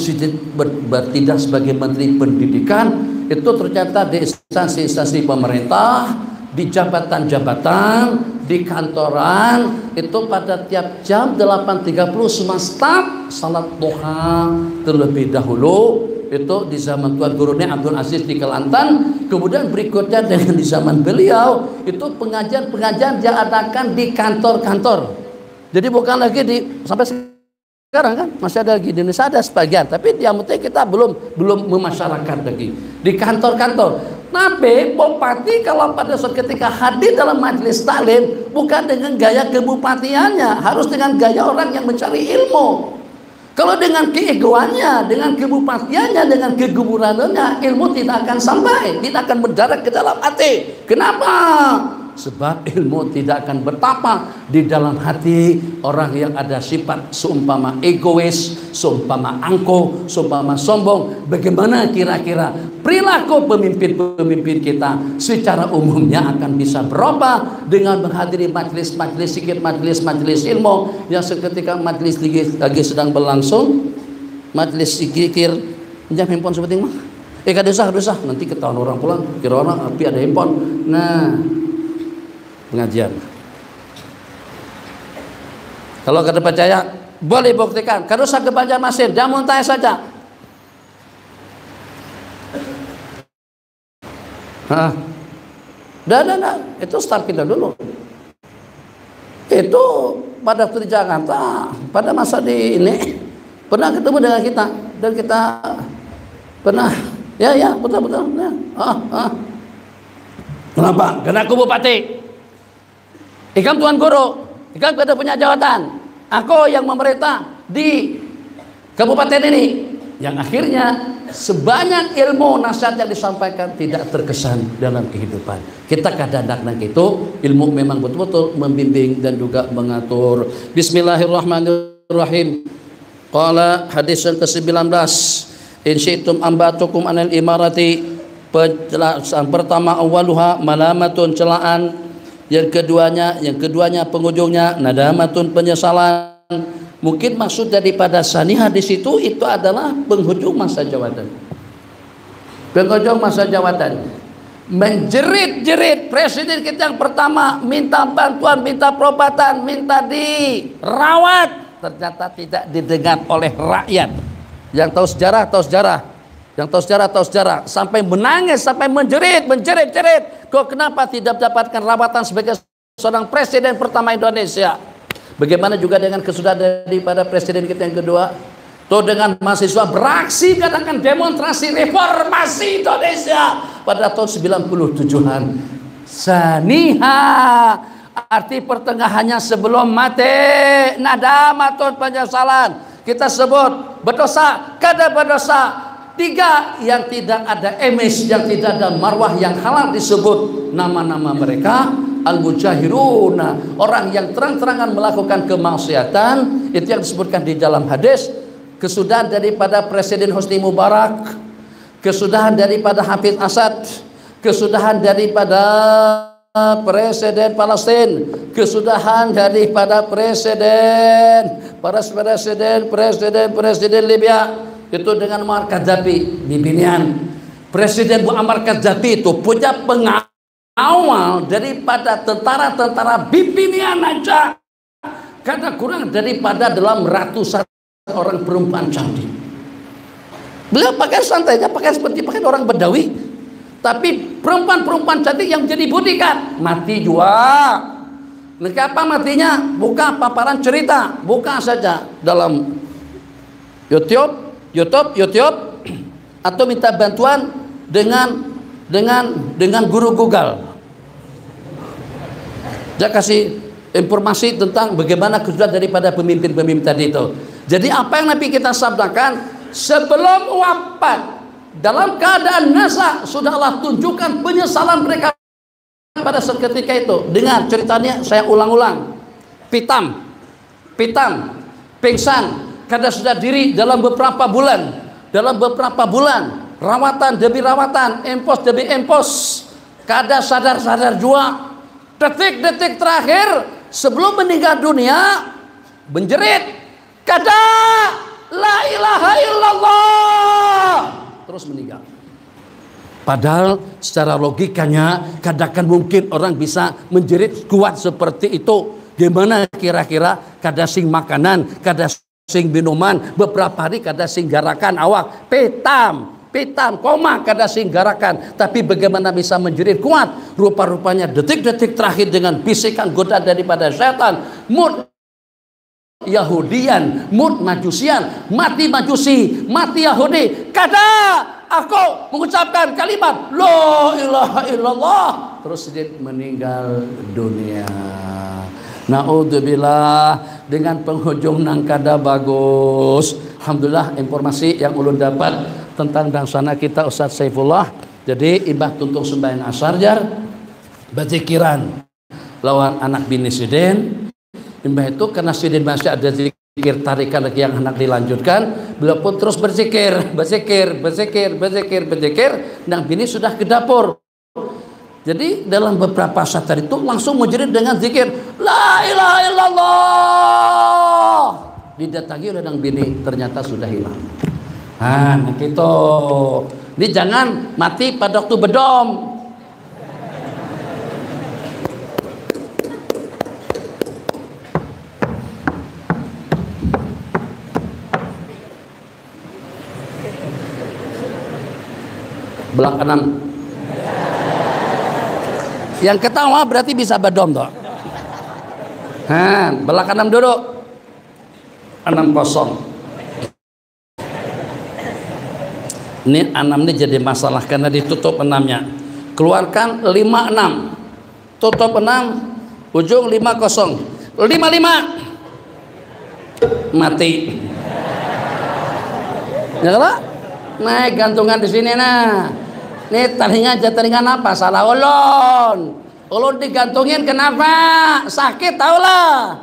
Speaker 1: bertindak sebagai Menteri Pendidikan. Itu ternyata di instansi-instansi pemerintah, di jabatan-jabatan, di kantoran, itu pada tiap jam 8.30 semua staf salat duha terlebih dahulu. Itu di zaman Tuan Guru Abdul Aziz di Kelantan. Kemudian berikutnya dengan di zaman beliau itu pengajian-pengajian diadakan di kantor-kantor. Jadi bukan lagi sampai sekarang kan masih ada lagi di Indonesia, ada sebagian, tapi di Amuntai kita belum memasyarakat lagi di kantor-kantor. Tapi bupati kalau pada suatu ketika hadir dalam majelis taklim bukan dengan gaya kebupatiannya, harus dengan gaya orang yang mencari ilmu. Kalau dengan keegoannya, dengan kebupatiannya, dengan keguburannya, ilmu tidak akan sampai, tidak akan mendarat ke dalam hati. Kenapa? Sebab ilmu tidak akan bertapa di dalam hati orang yang ada sifat seumpama egois, seumpama angkuh, seumpama sombong. Bagaimana kira-kira perilaku pemimpin-pemimpin kita secara umumnya akan bisa berubah dengan menghadiri majelis-majelis zikir, majelis-majelis ilmu yang seketika majelis lagi sedang berlangsung, majelis zikir, pinjam handphone seperti mah. Kada usah, nanti ketahuan orang pulang, kira orang api ada handphone. Nah, pengajian. Kalau kada percaya, boleh buktikan. Kada usah ke Banjarmasin, jangan Amuntai saja. Dah. Itu start kita dulu. Itu pada waktu di Jakarta, pada masa di ini pernah ketemu dengan kita dan kita pernah, ya betul. Ya. Kenapa? Karena aku bupati. Ikam Tuan Guru, ikam kada punya jawatan. Aku yang memerintah di kabupaten ini. Yang akhirnya sebanyak ilmu nasihat yang disampaikan tidak terkesan dalam kehidupan. Kita kadang-kadang itu ilmu memang betul-betul membimbing dan juga mengatur. Bismillahirrahmanirrahim. Qala hadis yang ke-19. In syi'tum ambatukum anil imarati. Penjelasan pertama awaluha malamatun celaan. Yang keduanya penghujungnya nadamatun penyesalan. Mungkin maksud daripada sanihah di situ itu adalah penghujung masa jabatan. Penghujung masa jabatan. Menjerit-jerit presiden kita yang pertama minta bantuan, minta perobatan, minta dirawat, ternyata tidak didengar oleh rakyat. Yang tahu sejarah tahu sejarah, sampai menangis, sampai menjerit. Kok kenapa tidak mendapatkan rawatan sebagai seorang presiden pertama Indonesia? Bagaimana juga dengan kesudahan daripada presiden kita yang kedua? Tuh dengan mahasiswa beraksi katakan demonstrasi reformasi Indonesia pada tahun 97-an. Saniha arti pertengahannya sebelum mati, nadamatun penyesalan. Kita sebut berdosa, kada berdosa. 3 yang tidak ada emis, yang tidak ada marwah yang halal disebut nama-nama mereka al-mujahiruna, orang yang terang-terangan melakukan kemaksiatan. Itu yang disebutkan di dalam hadis. Kesudahan daripada Presiden Hosni Mubarak, kesudahan daripada Hafidz Asad, kesudahan daripada Presiden Palestina, kesudahan daripada Presiden Libya itu dengan Muammar Gaddafi Bibinian. Presiden Muammar Gaddafi itu punya pengawal daripada tentara-tentara Bibinian aja karena kurang daripada dalam ratusan orang perempuan cantik. Beliau pakai santainya, pakai seperti pakai orang Bedawi, tapi perempuan-perempuan cantik yang jadi bodyguard mati juga. Kenapa matinya? Buka paparan cerita, buka saja dalam YouTube atau minta bantuan dengan guru Google. Dia kasih informasi tentang bagaimana kesudahan daripada pemimpin-pemimpin tadi itu. Jadi apa yang Nabi kita sabdakan sebelum wafat dalam keadaan nasa sudah Allah tunjukkan penyesalan mereka pada seketika itu. Dengar ceritanya, saya ulang-ulang. Pitam, pingsan, kada sudah diri dalam beberapa bulan, rawatan demi rawatan, empos demi empos, kada sadar juga. Detik-detik terakhir sebelum meninggal dunia menjerit, kada la ilaha illallah, terus meninggal. Padahal secara logikanya kadakan mungkin orang bisa menjerit kuat seperti itu. Gimana kira-kira kada sing makanan, kada sing minuman, beberapa hari kada sing garakan awak, pitam, koma kada sing garakan. Tapi bagaimana bisa menjerit kuat? Rupa-rupanya detik-detik terakhir dengan bisikan godaan daripada setan, mut Yahudian, mut Majusian, mati Majusi, mati Yahudi, kada aku mengucapkan kalimat la ilaha illallah, terus dia meninggal dunia. Naudzubillah, dengan penghujung nang kada bagus. Alhamdulillah informasi yang ulun dapat tentang dangsana kita Ustaz Saifullah. Jadi imbah tuntung sembahyang asar jar bazikiran lawan anak bini sidin. Imbah itu karena sidin masih ada zikir tarikan lagi yang hendak dilanjutkan, beliau pun terus berzikir. Nang bini sudah ke dapur. Jadi dalam beberapa saat itu langsung menjerit dengan zikir la ilaha illallah. Didatangi oleh nang bini, ternyata sudah hilang. Gitu. Ini jangan mati pada waktu bedom. Belah kanan. Yang ketawa berarti bisa bedom toh. Belah kanan duduk. 6-0. Ini 6 ini jadi masalah karena ditutup 6-nya. Keluarkan 5-6. Tutup 6, ujung 5-0. 5-5. Mati. Ya kan? Nah, gantungan di sini nah. Nih tadinya jaringan apa? Salah ulun. Ulun digantungin kenapa? Sakit tau lah.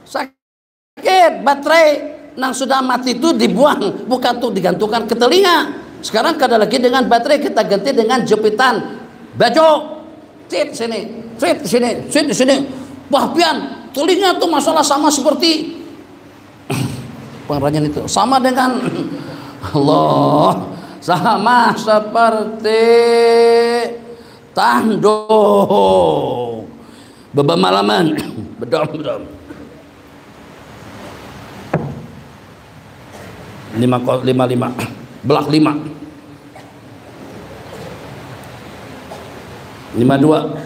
Speaker 1: Sakit baterai nang sudah mati itu dibuang, bukan tuh digantungkan ke telinga. Sekarang kada lagi dengan baterai, kita ganti dengan jepitan baju. Sit sini, sit sini, sit di sini. Wah pian, telinga tuh masalah sama seperti pengrajin itu, sama dengan Allah, sama seperti tanduk bebamalaman bedom 55 belak 5 52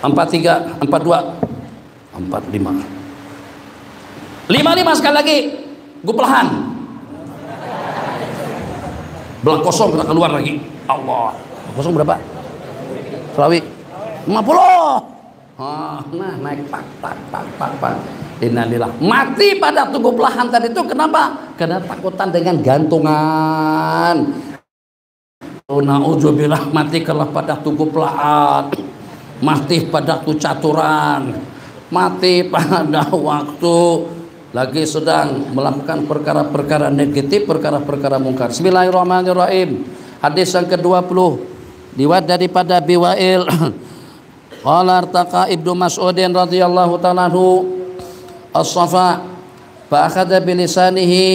Speaker 1: 43 42 45 55 sekali lagi. Guplahan. Belah kosong kita keluar lagi. Allah. Kosong berapa? Selawi 50. Nah naik pak. Innalillah. Mati pada tugu belahan tadi itu kenapa? Karena takutan dengan gantungan. Na'udzubillah, mati kalau pada tugu belahan, mati pada caturan, mati pada waktu lagi sedang melakukan perkara-perkara negatif, perkara-perkara mungkar. Bismillahirrahmanirrahim. Hadis yang ke-20 riwayat daripada Abi Wa'il. Qala artaqa Ibnu Mas'udin radhiyallahu ta'ala anhu as-safa fa akhadha bi lisanihi.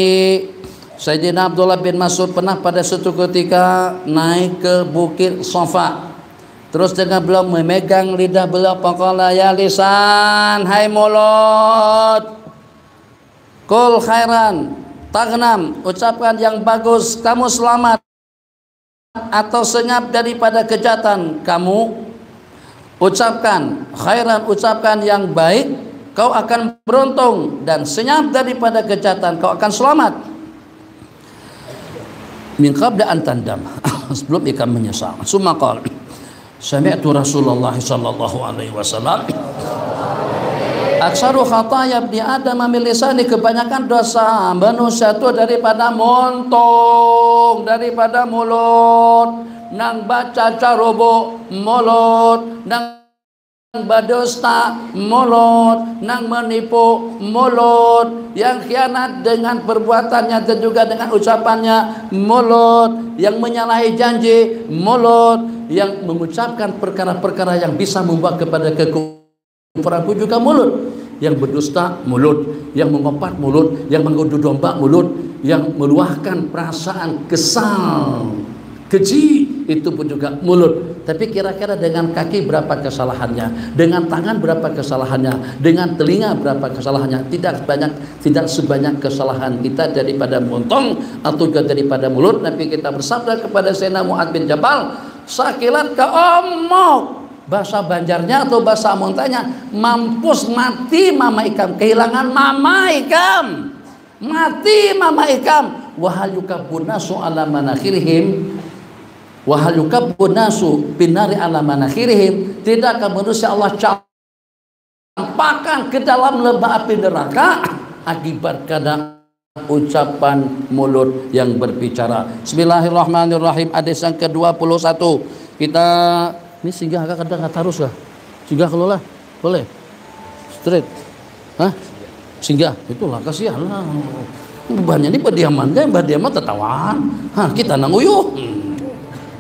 Speaker 1: Sayyidina Abdullah bin Mas'ud pernah pada suatu ketika naik ke bukit Safa. Terus dengan beliau memegang lidah beliau, faqala ya lisan, hai mulut, kul khairan taghnam, ucapkan yang bagus kamu selamat, atau senyap daripada kejahatan kamu ucapkan khairan, ucapkan yang baik, kau akan beruntung, dan senyap daripada kejahatan kau akan selamat. Min qabla an tandam, sebelum ikan menyesal. Summa qala sami'tu Rasulullah sallallahu alaihi wasallam aksaru khataya ibni Adam min lisani, kebanyakan dosa manusia itu daripada montung, daripada mulut. Nang baca carobo mulut, nang berdusta mulut, nang menipu mulut, yang khianat dengan perbuatannya dan juga dengan ucapannya mulut, yang menyalahi janji mulut, yang mengucapkan perkara-perkara yang bisa membawa kepada kekufuran juga mulut, yang berdusta mulut, yang mengumpat mulut, yang menggoda domba mulut, yang meluahkan perasaan kesal, keji, itu pun juga mulut. Tapi kira-kira dengan kaki berapa kesalahannya, dengan tangan berapa kesalahannya, dengan telinga berapa kesalahannya? Tidak sebanyak kesalahan kita daripada montong atau juga daripada mulut. Nabi kita bersabda kepada Sayyidina Mu'adz bin Jabal, sakilat ka omok, bahasa Banjarnya atau bahasa Montanya, mampus mati mama ikam, kehilangan mama ikam, mati mama ikam. Wahal yukabun nasu ala manakhirihim, wahal yukabun nasu binari ala manakhirihim, tidakkah manusia Allah campakkan ke dalam lembah api neraka akibat karena ucapan mulut yang berbicara. Bismillahirrahmanirrahim. Hadis yang ke-21. Kita ini singgah kadang nggak harus lah. Singgah kelola boleh. Straight. Hah? Singgah itulah kasihan lah. Bebannya ini pediaman kan, pediaman tetawan. Hah, kita nang uyuh.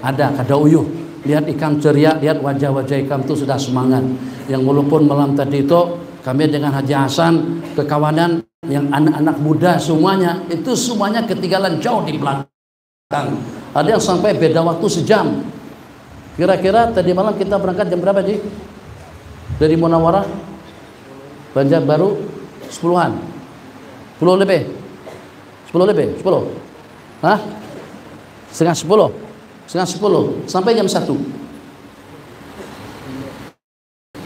Speaker 1: Ada kada uyuh. Lihat ikan ceria, lihat wajah-wajah ikan itu sudah semangat. Yang walaupun malam tadi itu kami dengan Haji Hasan kekawanan yang anak-anak muda semuanya itu semuanya ketinggalan jauh di belakang. Ada yang sampai beda waktu sejam. Kira-kira tadi malam kita berangkat jam berapa Ji? Dari Munawarah Banjarbaru 10-an 10 lebih 10 hah? Setengah 10 sampai jam 1.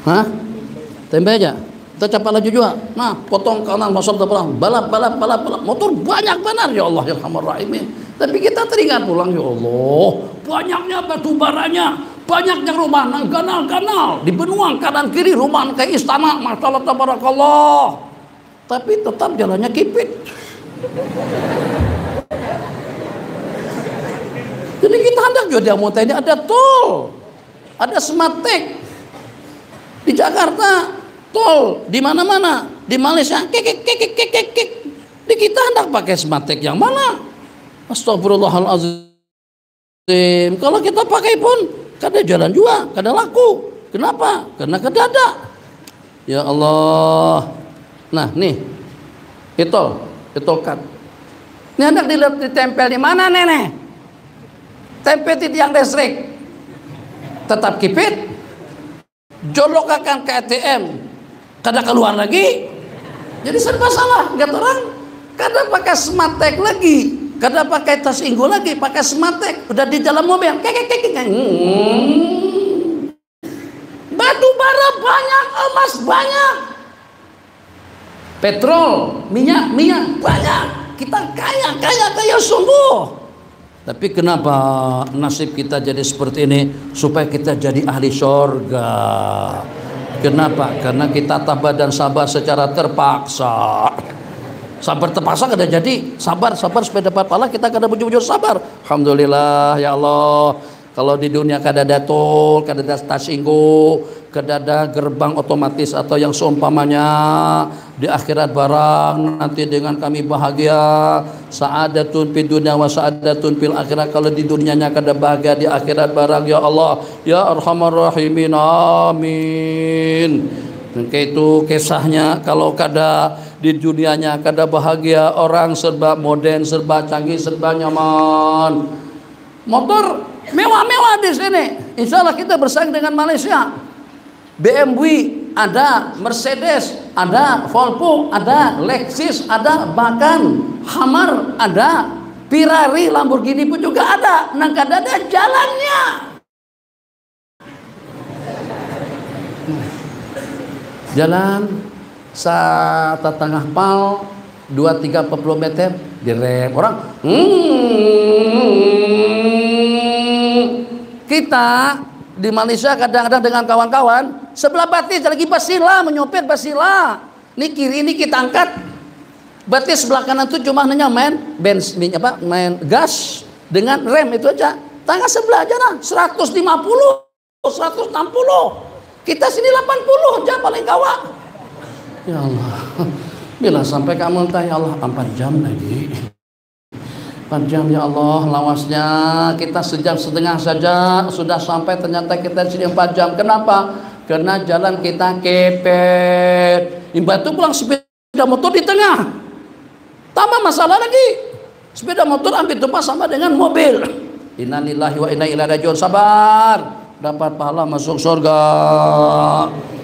Speaker 1: Hah? Tempe aja kita cepat laju juga. Nah potong kanan masuk depan, balap motor banyak benar ya Allah ya Rahim. Tapi kita teringat pulang, ya Allah, banyaknya batu baranya, banyaknya rumah nang kanal-kanal di benua kanan kiri, rumah kayak istana, masyaallah tabarakallah. Tapi tetap jalannya kipit. Jadi kita hendak juga mau ini ada tol, ada sematek di Jakarta, tol di mana-mana, di Malaysia, kek. Di kita hendak pakai sematek yang mana? Astagfirullahaladzim. Kalau kita pakai pun kada jalan juga, kada laku. Kenapa? Karena kada ada. Ya Allah. Nah nih, itu kan. Ini hendak ditempel di mana nenek? Tempel di tiang listrik. Tetap kipit. Jolok akan ke ATM. Kada keluar lagi. Jadi serba salah. Kata orang, kada pakai sematek lagi. Kada pakai tas inggo lagi, pakai sematek. Udah di dalam mobil. Batu bara banyak, emas banyak. petrol, minyak banyak. Kita kaya sungguh. Tapi kenapa nasib kita jadi seperti ini? Supaya kita jadi ahli surga. Kenapa? Karena kita tabah dan sabar secara terpaksa. Sabar terpaksa kada jadi. Sabar supaya dapat pahala, kita kada bujur-bujur sabar. Alhamdulillah ya Allah. Kalau di dunia kada ada tol, kada ada stasiun, kada ada gerbang otomatis atau yang seumpamanya, di akhirat barang nanti dengan kami bahagia, sa'adatun fid dunya wa sa'adatun fil akhirat. Kalau di dunianya kada bahagia, di akhirat barang ya Allah ya arhamar rahimin, amin. Dan itu kisahnya, kalau kada di dunianya kada bahagia, orang serba modern, serba canggih, serba nyaman, motor mewah-mewah di sini. Insya Allah kita bersaing dengan Malaysia. BMW ada, Mercedes ada, Volvo ada, Lexus ada, bahkan Hummer ada, Ferrari, Lamborghini pun juga ada. Nang kada ada jalannya. Jalan satu tengah pal 2-3-40 meter direm orang. Kita di Malaysia kadang-kadang dengan kawan-kawan sebelah batis lagi basila, menyopir basila. Ini kiri ini kita angkat. Batis sebelah kanan itu cuma hanya main main gas dengan rem itu aja. Tangga sebelah aja lah 150, 160. Kita sini 80 aja paling gawat. Ya Allah. Bila sampai kamu entah ya Allah 4 jam lagi. 4 jam ya Allah, lawasnya kita sejam setengah saja sudah sampai, ternyata kita sini 4 jam. Kenapa? Karena jalan kita kepet. Imbatu pulang sepeda motor di tengah. Tambah masalah lagi. Sepeda motor hampir tumpah sama dengan mobil. Innalillahi wa inna ilaihi rajiun. Sabar, dapat pahala masuk surga.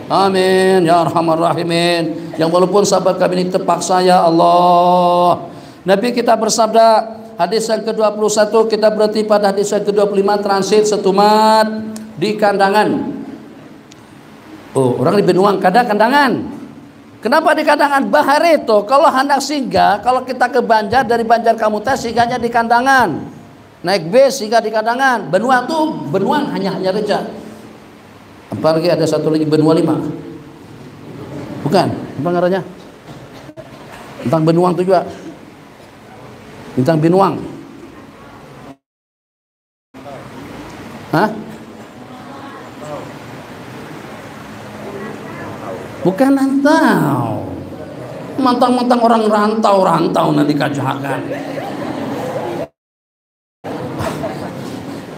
Speaker 1: Amin ya arhamar rahimin. Yang walaupun sabar kami ini terpaksa ya Allah. Nabi kita bersabda, hadis yang ke-21, kita berhenti pada hadis yang ke-25, transit setumat di kandangan. Oh, orang di Benuang kada kandangan. Kenapa di kandangan? Bahare itu kalau hendak singgah, kalau kita ke Banjar, dari Banjar Kamuta singgahnya di kandangan. Naik bis singgah di kandangan. Benuang tuh, Benuang hanya reja. Apalagi ada satu lagi Benua 5. Bukan, apa ngarannya? Tentang Benuang itu juga. Tentang Benuang. Hah? Bukan rantau. Mantang-mantang orang rantau nanti kajahakan.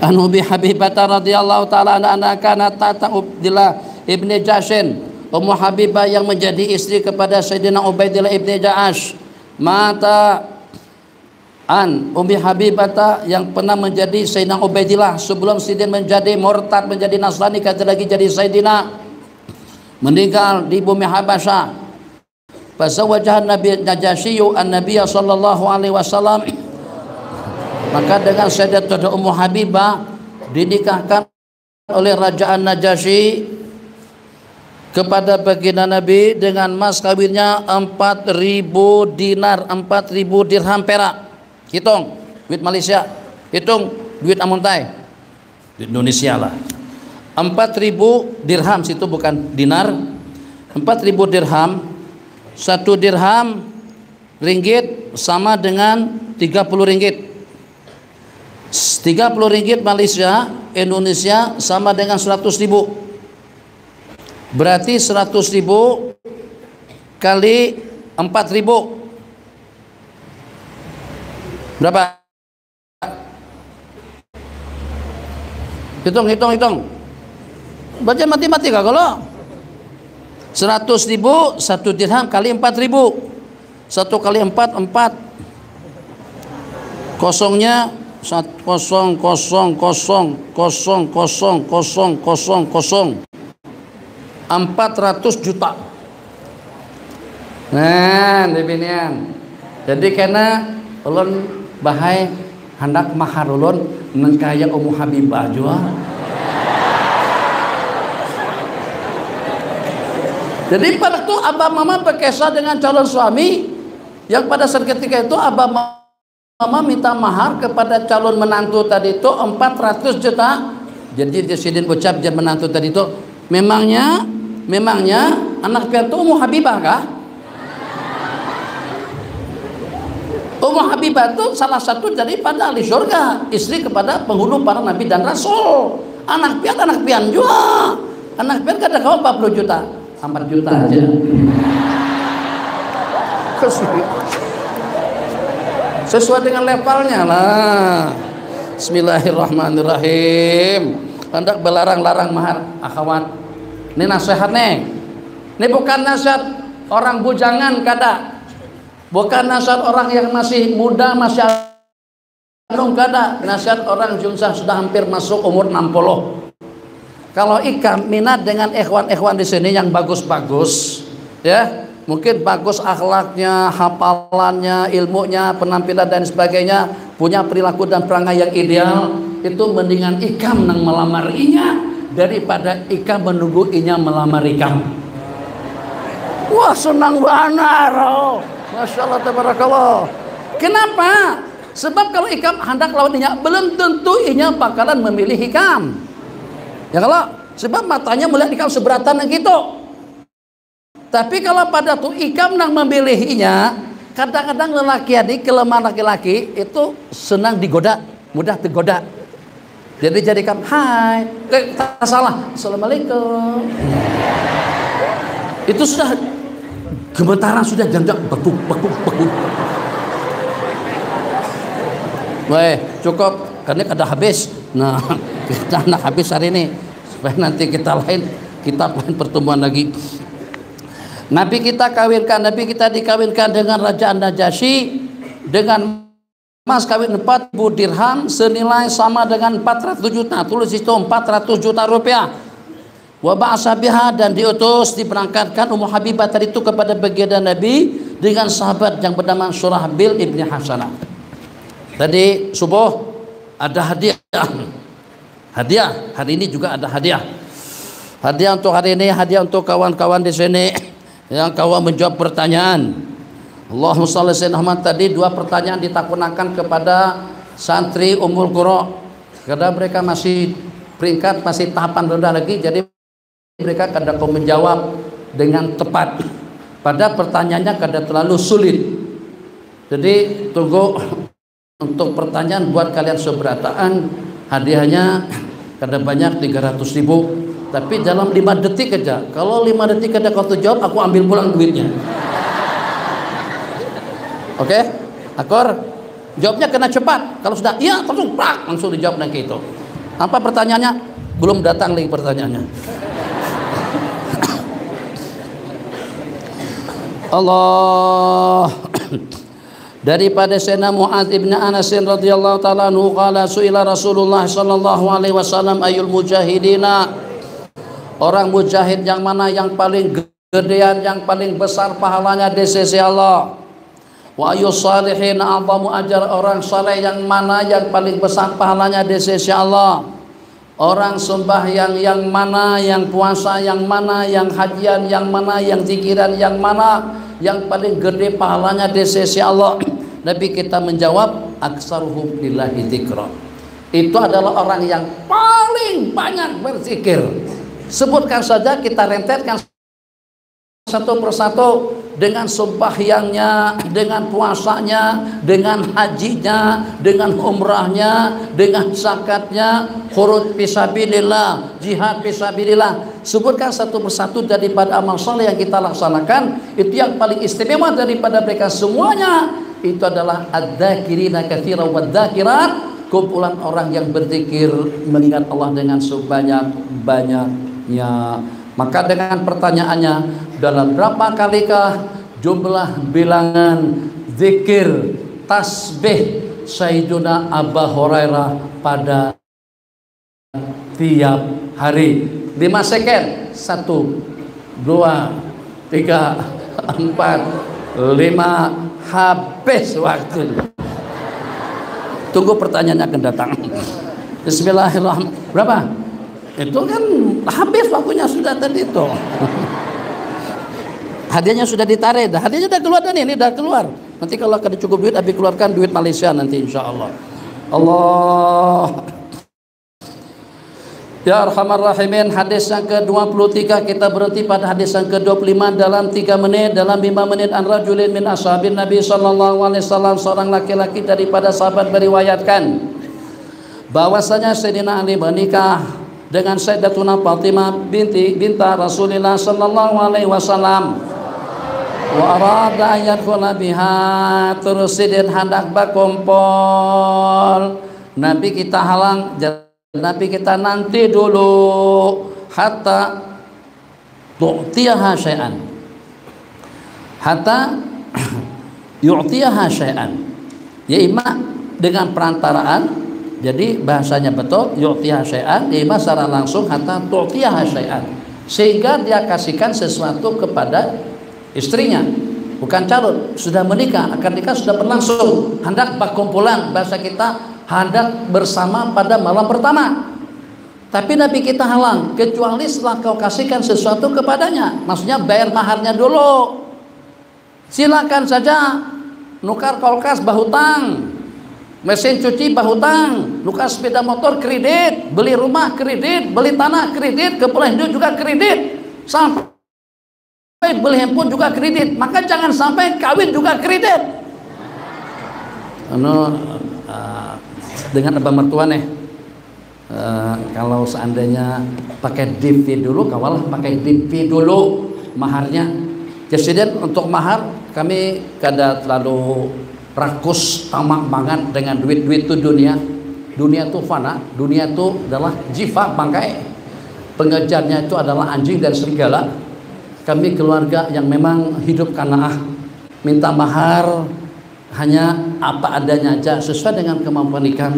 Speaker 1: Anu bi Habibah radhiyallahu taala anha kana tata Ubaidillah ibni Jashin, Ummu Habibah yang menjadi istri kepada Sayyidina Ubaidillah ibni Ja'ash. Mata an Ummi Habibah yang pernah menjadi Sayyidina Ubaidillah sebelum Sayyidina menjadi murtad, menjadi Nasrani, kata lagi jadi Sayyidina, meninggal di bumi Habasyah. Fazawwajaha Nabi Najasyi an-Nabiy sallallahu alaihi wasallam. Maka dengan Sayyidatuna Ummu Habibah dinikahkan oleh Raja An-Najasyi kepada baginda Nabi dengan mas kawinnya 4.000 dinar, 4.000 dirham perak. Hitung duit Malaysia, hitung duit Amuntai, duit Indonesia lah. 4.000 dirham, situ bukan dinar. 4.000 dirham, 1 dirham ringgit sama dengan 30 ringgit. 30 ringgit Malaysia, Indonesia sama dengan 100.000. Berarti 100.000 kali 4.000 berapa? Hitung. Baca matematika kalau 100.000 1 dirham kali 4.000. 1 kali 4 kosongnya 0,0000000 400 juta. Nah, dibinian. Jadi karena ulun bahai hendak mahar ulun nengkaya Ummu Habibah jua. Jadi pada itu abah mama berkesah dengan calon suami, yang pada saat ketika itu abah mama minta mahar kepada calon menantu tadi itu 400 juta. Jadi Sidin ucap dia menantu tadi itu, memangnya anak piatu Ummu Habibah kah? Ummu Habibah itu salah satu daripada ahli surga, istri kepada penghulu para nabi dan rasul. Anak pian juga. Anak pian kada kau 40 juta, 4 juta aja. Sesuai dengan levelnya lah. Bismillahirrahmanirrahim. Hendak belarang-larang mahar akhwat. Ini nasihat nih. Ini bukan nasihat orang bujangan kada. Bukan nasihat orang yang masih muda, masih anu kada. Nasihat orang jumsah sudah hampir masuk umur 60. Kalau ikam minat dengan ikhwan-ikhwan di sini yang bagus-bagus, ya, mungkin bagus akhlaknya, hafalannya, ilmunya, penampilan dan sebagainya, punya perilaku dan perangai yang ideal, itu mendingan ikam nang melamar inya daripada ikam menunggu inya melamar ikam. Wah, senang banget. Masya Allah, tabarakallah. Kenapa? Sebab kalau ikam hendak lawan inya, belum tentu inya bakalan memilih ikam. Ya kalau sebab matanya melihat ikam seberatan yang gitu. Tapi kalau pada tuh ikam nang memilih inya, kadang-kadang lelaki adik, kelemahan laki-laki itu senang digoda, mudah tergoda. Jadi jadikan hai, tak salah, assalamualaikum. Itu sudah gemetaran, sudah jam-jam bekuk. Weh, cukup, karena kada habis. Nah, kita nak habis hari ini supaya nanti kita lain pertemuan lagi. Nabi kita dikawinkan dengan Raja Najasyi dengan emas kawin 4.000 dirham senilai sama dengan 400 juta. Tulis itu 400 juta rupiah. Wa ba'asa biha, dan diutus diberangkatkan Ummu Habibah tadi itu kepada baginda Nabi dengan sahabat yang bernama Surahbil ibni Hasanah. Tadi subuh ada hadiah. Hari ini juga ada hadiah. Hadiah untuk hari ini, hadiah untuk kawan-kawan di sini yang kawan menjawab pertanyaan. Allahumma shalli ala Muhammad. Tadi 2 pertanyaan ditakunakan kepada santri Ummul Qura. Karena mereka masih peringkat, masih tahapan rendah lagi, jadi mereka kadang menjawab dengan tepat. Pada pertanyaannya kadang terlalu sulit. Jadi tunggu untuk pertanyaan buat kalian seberataan, hadiahnya kadang banyak 300.000, tapi dalam 5 detik aja. Kalau 5 detik ada kau jawab, aku ambil pulang duitnya. Oke? Akor? Jawabnya kena cepat. Kalau sudah iya, langsung dijawab lagi itu. Apa pertanyaannya? Belum datang lagi pertanyaannya. Allah. Daripada Sayyidina Mu'adz ibn Anas radhiyallahu ta'ala anhu qala su'ila Rasulullah sallallahu alaihi wasallam ayul mujahidina, orang mujahid yang mana yang paling gedean, yang paling besar pahalanya di sisi Allah. Wa ayus salihin a'zamu ajr, orang saleh yang mana yang paling besar pahalanya di sisi Allah. Orang sembahyang yang mana, yang puasa yang mana, yang hajian yang mana, yang zikiran yang mana yang paling gede pahalanya di sisi Allah. Nabi kita menjawab aksaruhum lillahi dzikra. Itu adalah orang yang paling banyak berzikir. Sebutkan saja, kita rentetkan satu persatu, dengan sembahyangnya, dengan puasanya, dengan hajinya, dengan umrahnya, dengan zakatnya, khurud fisabilillah, jihad fisabilillah. Sebutkan satu persatu daripada amal saleh yang kita laksanakan. Itu yang paling istimewa daripada mereka semuanya. Itu adalah adzakirina katsiran wadzakirat, kumpulan orang yang berzikir mengingat Allah dengan sebanyak-banyaknya. Maka dengan pertanyaannya, dalam berapa kalikah jumlah bilangan zikir tasbih Sayyiduna Abu Hurairah pada tiap hari? 5 second. 1, 2, 3, 4, 5. Habis waktu. Tunggu pertanyaannya akan datang. Bismillahirrahmanirrahim. Berapa? Itu kan habis waktunya sudah tadi itu. Hadiahnya sudah ditarik, hadiahnya sudah keluar dan ini sudah keluar. Nanti kalau ada cukup duit, Abi keluarkan duit Malaysia nanti insya Allah. Allah. Ya Arhamar Rahimin, hadis yang ke-23 kita berhenti pada hadis yang ke-25 dalam 3 menit, dalam 5 menit. An rajulin min ashabin Nabi sallallahu alaihi wasallam, seorang laki-laki daripada sahabat meriwayatkan bahwasanya Sayyidina Ali menikah dengan Sayyidatuna Fatimah binta Rasulullah sallallahu alaihi wasallam. Wa arada yadkhula biha, terus sidin hendak berkumpul. Nabi kita halang, Nabi kita nanti dulu hatta tu'tiyaha syai'an, hatta yu'tiyaha syai'an, ya ima dengan perantaraan, jadi bahasanya betul yu'tiyaha syai'an, ya ima secara langsung hatta tu'tiyaha syai'an, sehingga dia kasihkan sesuatu kepada istrinya, bukan calon, sudah menikah, akad nikah sudah berlangsung, hendak berkumpulan, bahasa kita hendak bersama pada malam pertama. Tapi Nabi kita halang, kecuali setelah kau kasihkan sesuatu kepadanya, maksudnya bayar maharnya dulu. Silakan saja nukar kulkas bahutang, mesin cuci bahutang, nukar sepeda motor kredit, beli rumah kredit, beli tanah kredit, kepulauan hidup juga kredit, sampai beli handphone juga kredit. Maka jangan sampai kawin juga kredit. Dengan abang mertua nih, kalau seandainya pakai DP dulu, kawalah pakai DP dulu maharnya. Jadi untuk mahar kami kada terlalu rakus tamak banget dengan duit-duit itu dunia. Dunia itu fana, dunia itu adalah jifa bangkai. Pengejarnya itu adalah anjing dan serigala. Kami keluarga yang memang hidup kanaah, minta mahar hanya apa adanya aja, sesuai dengan kemampuan ikan.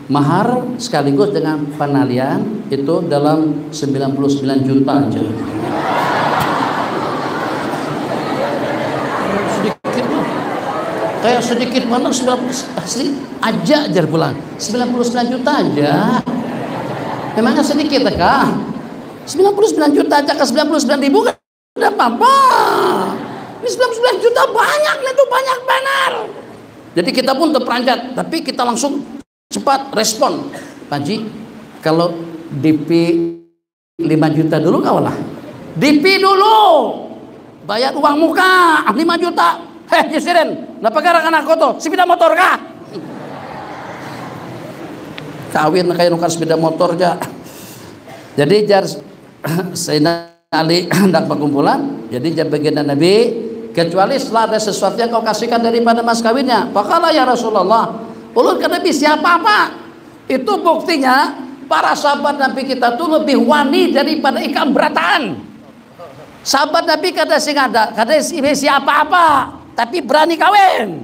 Speaker 1: Mahar sekaligus dengan penalian itu dalam 99 juta aja. Sedikit loh. Kayak sedikit mana, asli aja pulang 99 juta aja. Memangnya sedikit ya kak? 99 juta aja ke 99 ribu kan tidak apa-apa. Ini 99 juta banyak, itu banyak benar. Jadi kita pun terperanjat, tapi kita langsung cepat respon. Pak Ji, kalau DP 5 juta dulu kawalah. DP dulu, bayar uang muka 5 juta. Jesiren, kenapa garang anak koto? Sepeda motor kah? Kawin kayak nukar sepeda motor aja. Jadi jar Sayyidina Ali hendak perkumpulan, jadi jar baginda Nabi, kecuali setelah ada sesuatu yang kau kasihkan daripada mas kawinnya. Faqala ya Rasulullah, ulun ke Nabi siapa apa? Itu buktinya para sahabat Nabi kita tuh lebih wani daripada ikan berataan. Sahabat Nabi kada siapa apa, tapi berani kawin.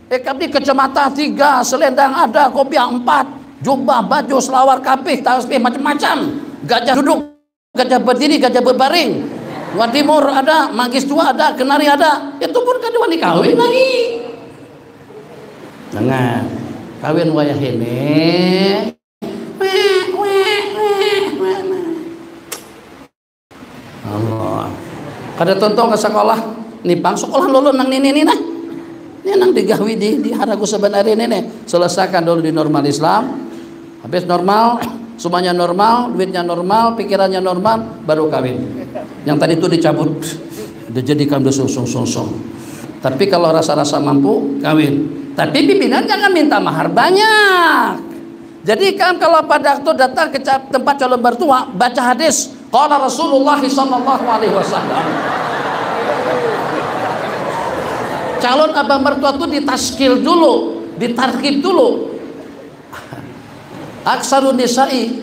Speaker 1: Kami kacamata 3, selendang ada, kopiah 4, jubah, baju, selawar, kapih, tasbih macam-macam. Gajah duduk, gajah berdiri, gajah berbaring. Wadimur ada, manggis tua ada, kenari ada. Itu pun kan wani kawin lagi. Jangan kawin wayah ini. Allah. Kada tonton ke sekolah, nipang sekolah lolo nang ini nah. Ini nang digawi di haragu sebenarnya ini. Selesaikan dulu di normal Islam. Habis normal, semuanya normal, duitnya normal, pikirannya normal, baru kawin. Yang tadi itu dicabut, dijadikan song. Tapi kalau rasa-rasa mampu, kawin. Tapi pimpinan jangan minta mahar banyak. Jadi kan kalau pada waktu datang ke tempat calon mertua, baca hadis, qala Rasulullah sallallahu alaihi wasallam. Calon abang mertua itu ditaskil dulu, ditarkib dulu. Aksarun nisa'i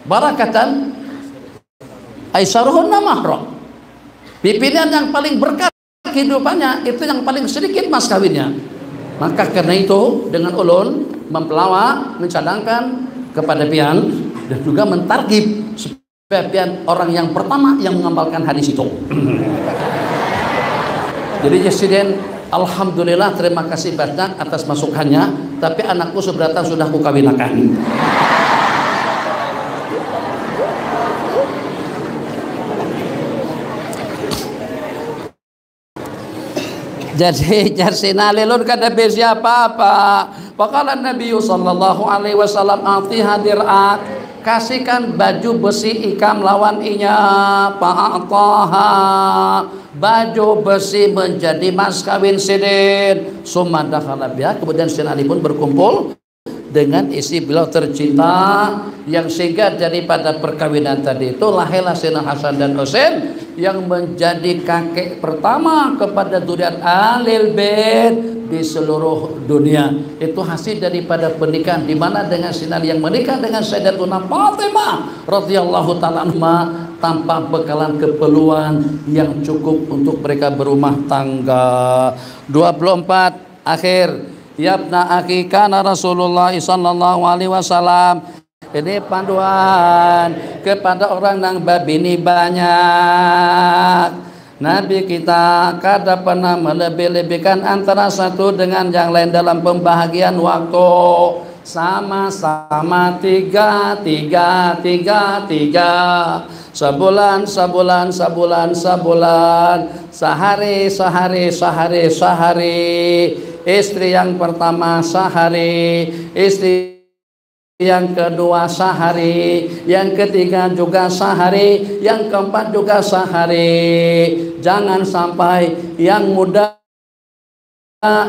Speaker 1: barakatan aisaruhunna mahram. Pimpinan yang paling berkah kehidupannya itu yang paling sedikit mas kawinnya. Maka karena itu dengan ulun mempelawak, mencadangkan kepada pian dan juga mentargib supaya pian orang yang pertama yang mengamalkan hadis itu. Jadi Presiden, alhamdulillah, terima kasih banyak atas masukannya. Tapi anakku seberatan sudah kukawinakan. Jadi jarsina lelun kada be siapa-apa. Faqala Nabi sallallahu alaihi wasallam ati hadirat, kasihkan baju besi ikam lawan inya. Fa'ataha, baju besi menjadi mas kawin sidin. Summa dakhala biha, kemudian Sayyidina Ali pun berkumpul dengan istri beliau tercinta, yang sehingga daripada perkawinan tadi itu lahirlah Sayyidina Hasan dan Husain yang menjadi kakek pertama kepada zuriat Ahlul Bait di seluruh dunia. Itu hasil daripada pernikahan di mana dengan Sayyidina Ali yang menikah dengan Sayyidatuna Fatimah radhiyallahu taala anha tanpa bekalan keperluan yang cukup untuk mereka berumah tangga. 24 akhir. Yabna akhi kana Rasulullah sallallahu alaihi wasallam. Ini panduan kepada orang yang babini banyak. Nabi kita kada pernah melebih-lebihkan antara satu dengan yang lain dalam pembahagian waktu. Sama-sama tiga. Sebulan. Sehari. Istri yang pertama sehari, istri yang kedua sehari, yang ketiga juga sehari, yang keempat juga sehari. Jangan sampai yang muda,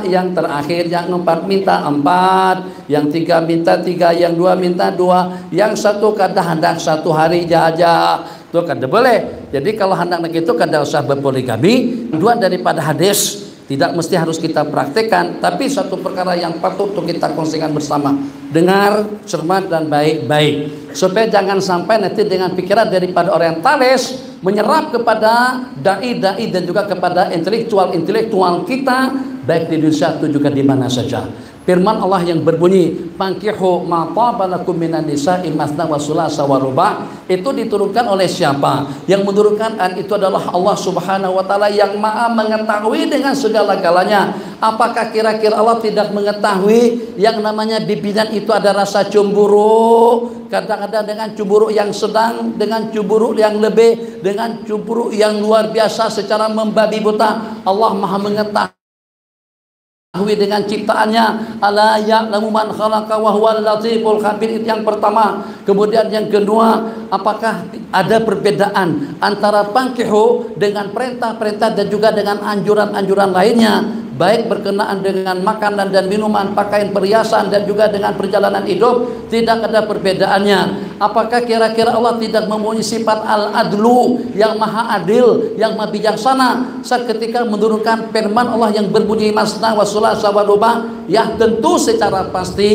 Speaker 1: yang terakhir, yang empat minta empat, yang tiga minta tiga, yang dua minta dua, yang satu kada hendak satu hari jaja. Itu kada boleh. Jadi kalau hendak begitu kada usah berpoligami. Dua daripada hadis tidak mesti harus kita praktekkan, tapi satu perkara yang patut untuk kita kongsikan bersama. Dengar, cermat dan baik-baik, supaya jangan sampai nanti dengan pikiran daripada orang yang tales menyerap kepada dai-dai dan juga kepada intelektual kita, baik di Indonesia atau juga di mana saja. Firman Allah yang berbunyi, "Fankihu ma taba lakum minan nisa'i matsna wa sulasa wa ruba'." Itu diturunkan oleh siapa? Yang menurunkan itu adalah Allah Subhanahu wa taala yang Maha mengetahui dengan segala-galanya. Apakah kira-kira Allah tidak mengetahui yang namanya di bidang itu ada rasa cemburu? Kadang-kadang dengan cemburu yang sedang, dengan cemburu yang lebih, dengan cemburu yang luar biasa secara membabi buta. Allah Maha mengetahui dengan ciptaannya. Ala ya'lamu man khalaqa wa huwal latiful khabir. Itu yang pertama. Kemudian yang kedua, apakah ada perbedaan antara pankihu dengan perintah-perintah dan juga dengan anjuran-anjuran lainnya, baik berkenaan dengan makanan dan minuman, pakaian, perhiasan, dan juga dengan perjalanan hidup? Tidak ada perbedaannya. Apakah kira-kira Allah tidak mempunyai sifat al-adlu, yang maha adil, yang maha bijaksana, saat ketika menurunkan firman Allah yang berbunyi masna wa sulasa wa ruba'? Ya tentu secara pasti.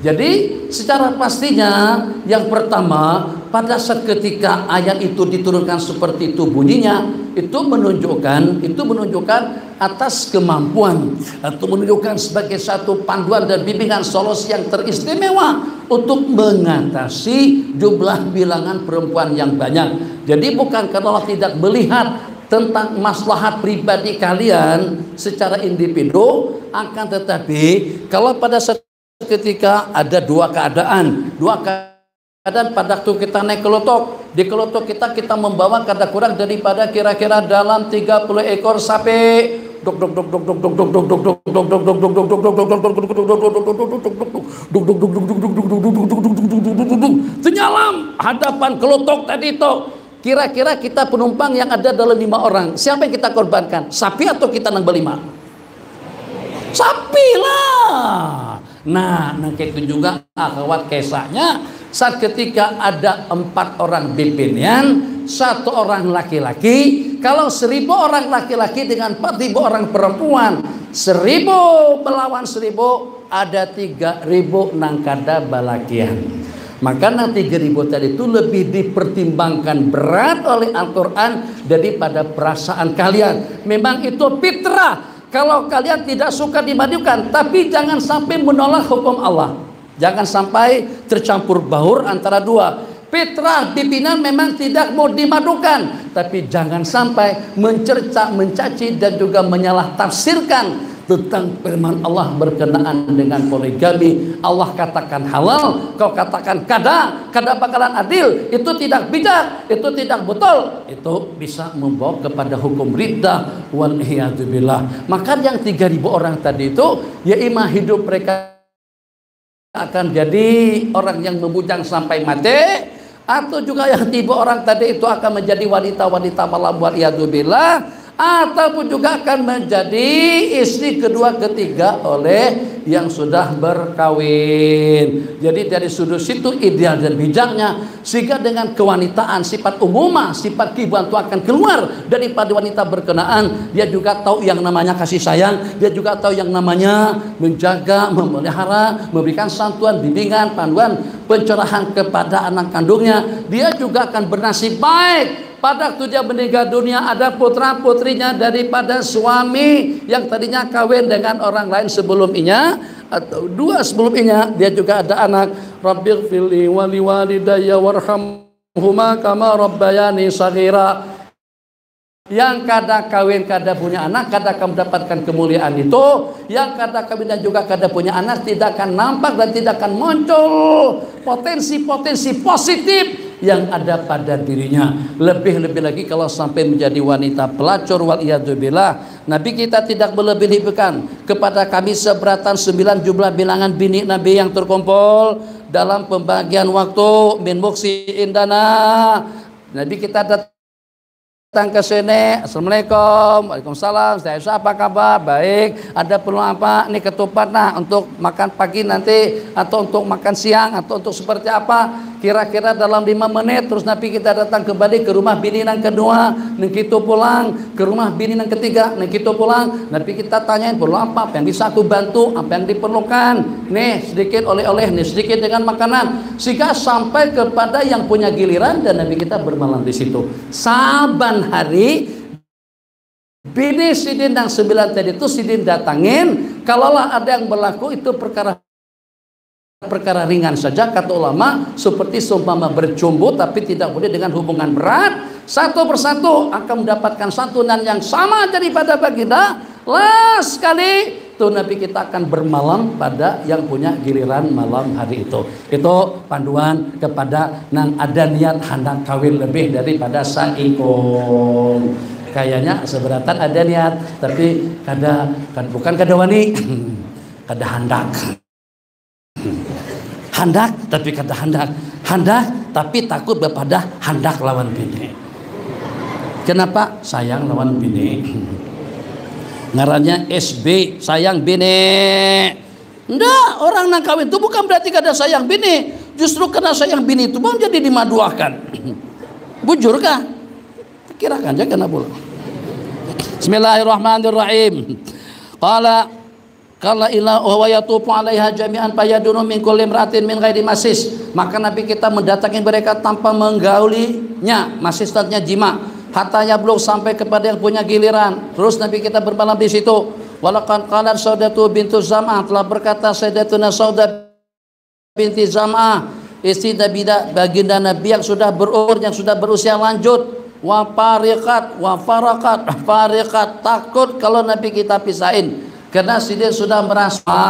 Speaker 1: Jadi secara pastinya yang pertama, pada saat ketika ayat itu diturunkan seperti itu bunyinya, itu menunjukkan atas kemampuan, atau menunjukkan sebagai satu panduan dan bimbingan solusi yang teristimewa untuk mengatasi jumlah bilangan perempuan yang banyak. Jadi bukan karena Allah tidak melihat tentang maslahat pribadi kalian secara individu, akan tetapi kalau pada saat ketika ada dua keadaan pada waktu kita naik kelotok, di kelotok kita membawa kada kurang daripada kira-kira dalam 30 ekor sapi. Tenyalam hadapan kelotok tadi itu. Kira-kira kita penumpang yang ada dalam 5 orang, siapa yang kita korbankan? Sapi atau kita nang berlima? Sapi lah. Nah, itu juga akhwat kisahnya saat ketika ada 4 orang pimpinan, 1 orang laki-laki. Kalau 1000 orang laki-laki dengan 4000 orang perempuan, 1000 melawan 1000, ada 3000 nangkada balakian. Maka nanti 3000 tadi itu lebih dipertimbangkan berat oleh Al-Quran daripada perasaan kalian. Memang itu fitrah. Kalau kalian tidak suka dimadukan, tapi jangan sampai menolak hukum Allah. Jangan sampai tercampur baur antara dua. Fitrah pimpinan memang tidak mau dimadukan, tapi jangan sampai mencerca, mencaci dan juga menyalah tafsirkan tentang firman Allah berkenaan dengan poligami. Allah katakan halal, kau katakan kada bakalan adil, itu tidak bijak, itu tidak betul, itu bisa membawa kepada hukum riddah wal iyadzubillah. Maka yang 3.000 orang tadi itu ya imah hidup mereka akan jadi orang yang membujang sampai mati, atau juga yang 3 orang tadi itu akan menjadi wanita-wanita malam wal iyadzubillah, ataupun juga akan menjadi istri kedua ketiga oleh yang sudah berkawin. Jadi dari sudut situ ideal dan bijaknya, sehingga dengan kewanitaan sifat umumah, sifat kibuan itu akan keluar daripada wanita berkenaan. Dia juga tahu yang namanya kasih sayang, dia juga tahu yang namanya menjaga, memelihara, memberikan santuan, bimbingan, panduan, pencerahan kepada anak kandungnya. Dia juga akan bernasib baik pada waktu dia meninggal dunia, ada putra putrinya daripada suami yang tadinya kawin dengan orang lain sebelumnya atau 2 sebelumnya. Dia juga ada anak. Rabbighfirli wa liwalidayya warhamhuma kama rabbayani shaghira. Yang kada kawin, kada punya anak, kada akan mendapatkan kemuliaan itu. Yang kada kawin dan juga kada punya anak tidak akan nampak dan tidak akan muncul potensi-potensi positif yang ada pada dirinya. Lebih-lebih lagi kalau sampai menjadi wanita pelacur wal iyadzubillah. Nabi kita tidak melebih-lebihkan kepada kami seberatan 9 jumlah bilangan bini Nabi yang terkumpul dalam pembagian waktu min muksi indana. Nabi kita datang ke sini, assalamualaikum, waalaikumsalam, saya apa kabar, baik, ada perlu apa, ini ketupat nah untuk makan pagi nanti, atau untuk makan siang, atau untuk seperti apa, kira-kira dalam 5 menit. Terus Nabi kita datang kembali ke rumah bini yang kedua, kita pulang ke rumah bini yang ketiga, kita pulang. Nabi kita tanyain perlu apa yang bisa aku bantu, apa yang diperlukan, nih sedikit oleh-oleh, nih sedikit dengan makanan, sehingga sampai kepada yang punya giliran dan Nabi kita bermalam di situ. Saban hari bini sidin yang 9 tadi itu sidin datangin. Kalaulah ada yang berlaku itu perkara ringan saja, kata ulama, seperti seumpama bercumbu tapi tidak boleh dengan hubungan berat, satu persatu akan mendapatkan santunan yang sama daripada baginda. Last sekali itu Nabi kita akan bermalam pada yang punya giliran malam hari itu. Itu panduan kepada nang ada niat hendak kawin lebih daripada saikung. Kayaknya seberatan ada niat tapi bukan kada wani kada handak. Handak tapi kada handak tapi takut kepada handak lawan bini. Kenapa? Sayang lawan bini. Ngarannya SB, sayang bini. Nggak, orang nang kawin itu bukan berarti kada sayang bini. Justru karena sayang bini itu bang jadi dimaduakan. Bujur kah? Kirakan aja kena pula. Bismillahirrahmanirrahim. Qala ila wa yatufu 'alaiha jami'an fayadunu min kulli imra'atin min ghairi masis. Maka Nabi kita mendatangi mereka tanpa menggaulinya, masis artinya jima. Hatanya belum sampai kepada yang punya giliran. Terus Nabi kita bermalam di situ. Walaqad qalat Saudatu bintu Zam'ah, telah berkata Sayyidatuna Saudah binti Zam'ah, istri baginda Nabi yang sudah berumur, yang sudah berusia lanjut. Wa fariqat, takut kalau Nabi kita pisahin. Karena dia sudah merasa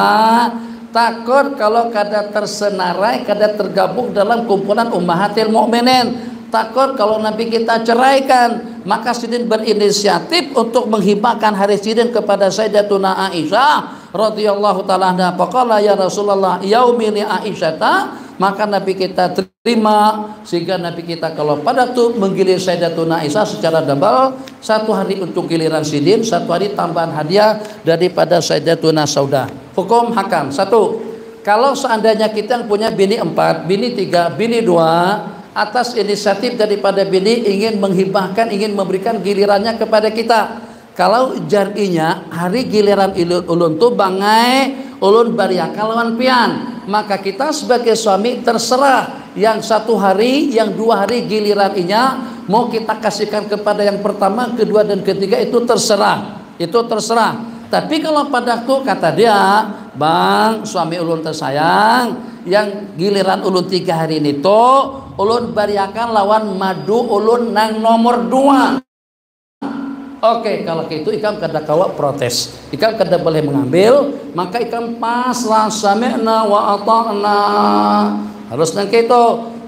Speaker 1: takut kalau kada tersenarai, kada tergabung dalam kumpulan ummahatil mukminin. Takut kalau Nabi kita ceraikan, maka Sidin berinisiatif untuk menghibahkan hari Sidin kepada Sayyidatuna Aisyah radhiyallahu taala anha. Faqala ya Rasulullah yaumi li Aisyah, maka Nabi kita terima, sehingga Nabi kita kalau pada tuh menggilir Sayyidatuna Aisyah secara double, 1 hari untuk giliran Sidin, 1 hari tambahan hadiah daripada Sayyidatuna Saudah. Hukum hakam 1, kalau seandainya kita yang punya bini 4, bini 3, bini 2, atas inisiatif daripada bini ingin menghibahkan, ingin memberikan gilirannya kepada kita. Kalau jarinya hari giliran ulun tu bangai ulun bariaka lawan pian, maka kita sebagai suami terserah yang 1 hari, yang 2 hari giliran inya mau kita kasihkan kepada yang pertama, kedua dan ketiga, itu terserah. Tapi kalau pada waktu kata dia, bang suami ulun tersayang, yang giliran ulun 3 hari ini tuh ulun bariakan lawan madu ulun nang nomor 2. Oke, kalau itu ikam kada kawa protes, ikam kada boleh mengambil, maka ikam paslah sami'na wa ata'na, harus nang itu.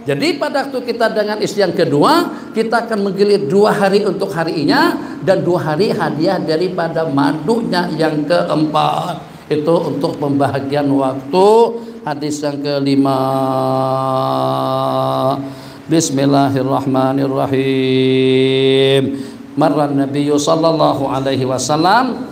Speaker 1: Jadi pada waktu kita dengan istri yang kedua, kita akan menggilir 2 hari untuk harinya dan 2 hari hadiah daripada madunya yang keempat. Itu untuk pembahagian waktu. Hadis yang kelima. Bismillahirrahmanirrahim. Marran Nabiyyu sallallahu alaihi wasallam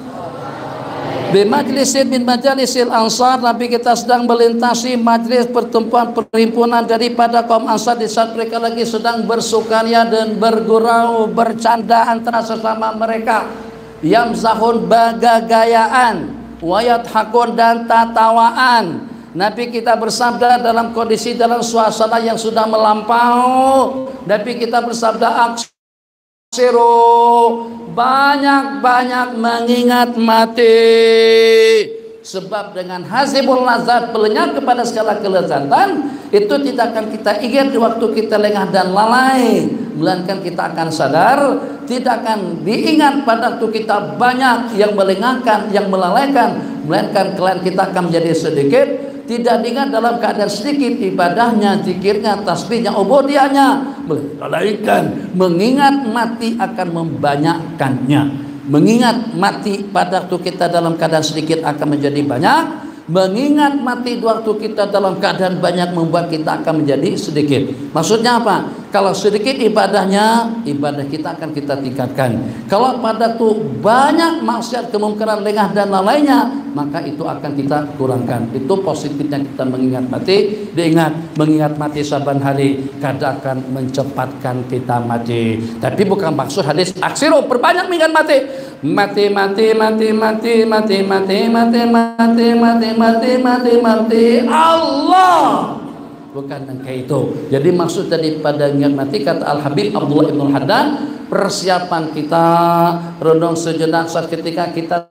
Speaker 1: bimajlisin min majalisil ansar. Nabi kita sedang melintasi majlis pertemuan perhimpunan daripada kaum ansar di saat mereka lagi sedang bersukaria dan bergurau bercanda antara sesama mereka. Yamzahun bagagayaan, wayadhakun dan tatawaan. Nabi kita bersabda dalam kondisi dalam suasana yang sudah melampau. Nabi kita bersabda aksiru, banyak-banyak mengingat mati, sebab dengan hazibul lazat, pelenyap kepada segala kelezatan, itu tidak akan kita ingat di waktu kita lengah dan lalai, melainkan kita akan sadar, tidak akan diingat pada waktu kita banyak yang melengahkan, yang melalaikan, melainkan kelak kita akan menjadi sedikit, tidak diingat dalam keadaan sedikit ibadahnya, zikirnya, tasbihnya, ubudiyahnya, melainkan mengingat mati akan membanyakkannya. Mengingat mati pada waktu kita dalam keadaan sedikit akan menjadi banyak. Mengingat mati di waktu kita dalam keadaan banyak membuat kita akan menjadi sedikit. Maksudnya apa? Kalau sedikit ibadahnya, ibadah kita akan kita tingkatkan. Kalau pada tuh banyak maksiat, kemungkaran, lengah dan lainnya, maka itu akan kita kurangkan. Itu positifnya kita mengingat mati. Diingat, mengingat mati saban hari kadang akan mencepatkan kita mati. Tapi bukan maksud hadis aksiru, perbanyak mengingat mati. Mati mati mati mati mati mati mati mati mati mati mati mati Allah, bukan kayak itu. Jadi maksud daripada ingat mati, kata Al Habib Abdullah Ibn Haddad, persiapan kita renung sejenak saat ketika kita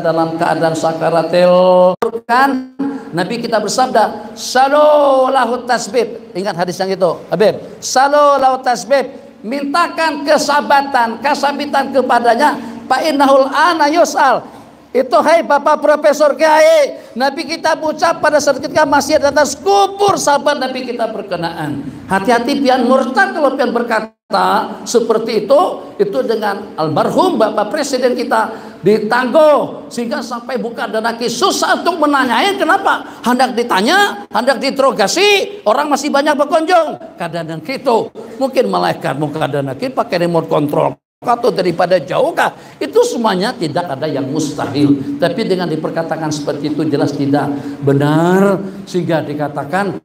Speaker 1: dalam keadaan sakaratil kan. Nabi kita bersabda, salu lahu tasbib. Ingat hadis yang itu, Habib. Salu lahu tasbib, mintakan kesabatan, kesabitan kepadanya. Pak Innahul ana yus'al. Itu hai Bapak Profesor Kiai, Nabi kita ucap pada saat ketika masih di atas kubur sahabat Nabi kita berkenaan. Hati-hati pian murtad kalau pian berkata seperti itu dengan almarhum Bapak Presiden kita ditangguh sehingga sampai buka danaki susah untuk menanyai. Kenapa? Hendak ditanya, hendak diinterogasi, orang masih banyak berkunjung. Kadang-kadang gitu, mungkin malaikat muka danaki pakai remote control atau daripada jauhkah, itu semuanya tidak ada yang mustahil. Tapi dengan diperkatakan seperti itu jelas tidak benar, sehingga dikatakan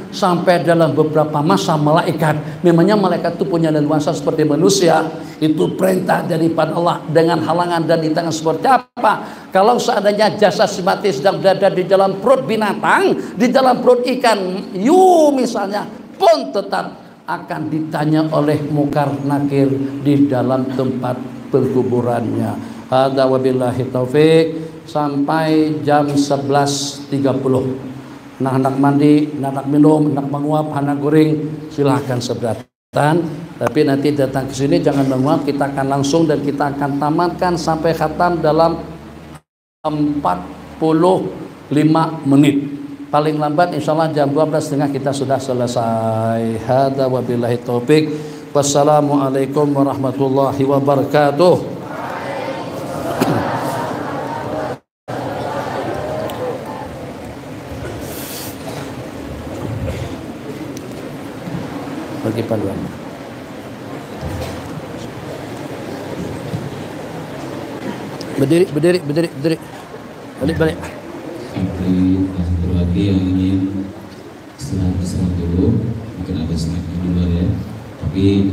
Speaker 1: sampai dalam beberapa masa malaikat, memangnya malaikat itu punya leluasa seperti manusia, itu perintah daripada Allah dengan halangan dan rintangan seperti apa. Kalau seandainya jasad si mati sedang berada di dalam perut binatang, di dalam perut ikan hiu misalnya, pun tetap akan ditanya oleh mungkar nakir di dalam tempat perkuburannya. Hadza wabillahi taufik. Sampai jam 11.30. Nah, hendak mandi, hendak minum, hendak menguap, hendak goreng, silahkan seberatan. Tapi nanti datang ke sini jangan menguap, kita akan langsung dan kita akan tamatkan sampai khatam dalam 45 menit. Paling lambat insyaallah jam 12.30 kita sudah selesai. Hadza wabillahi taufik. Wassalamualaikum warahmatullahi wabarakatuh. Bagi panduan. Berdiri. Balik.
Speaker 2: Sampai lagi yang ingin istirahat dulu, mungkin ada snack di luar ya. Tapi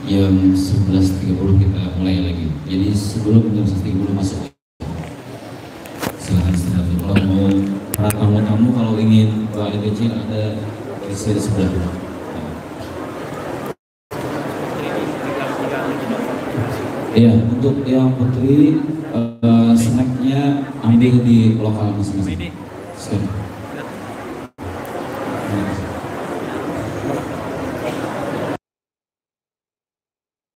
Speaker 2: jam 11.30 kita mulai lagi. Jadi sebelum jam 11.30 masuk. Silahkan istirahat dulu. Kalau mau para tamu-tamu kalau ingin bawa air kecil ada di sebelah. Iya, untuk yang putri snacknya ambil di lokal masing-masing.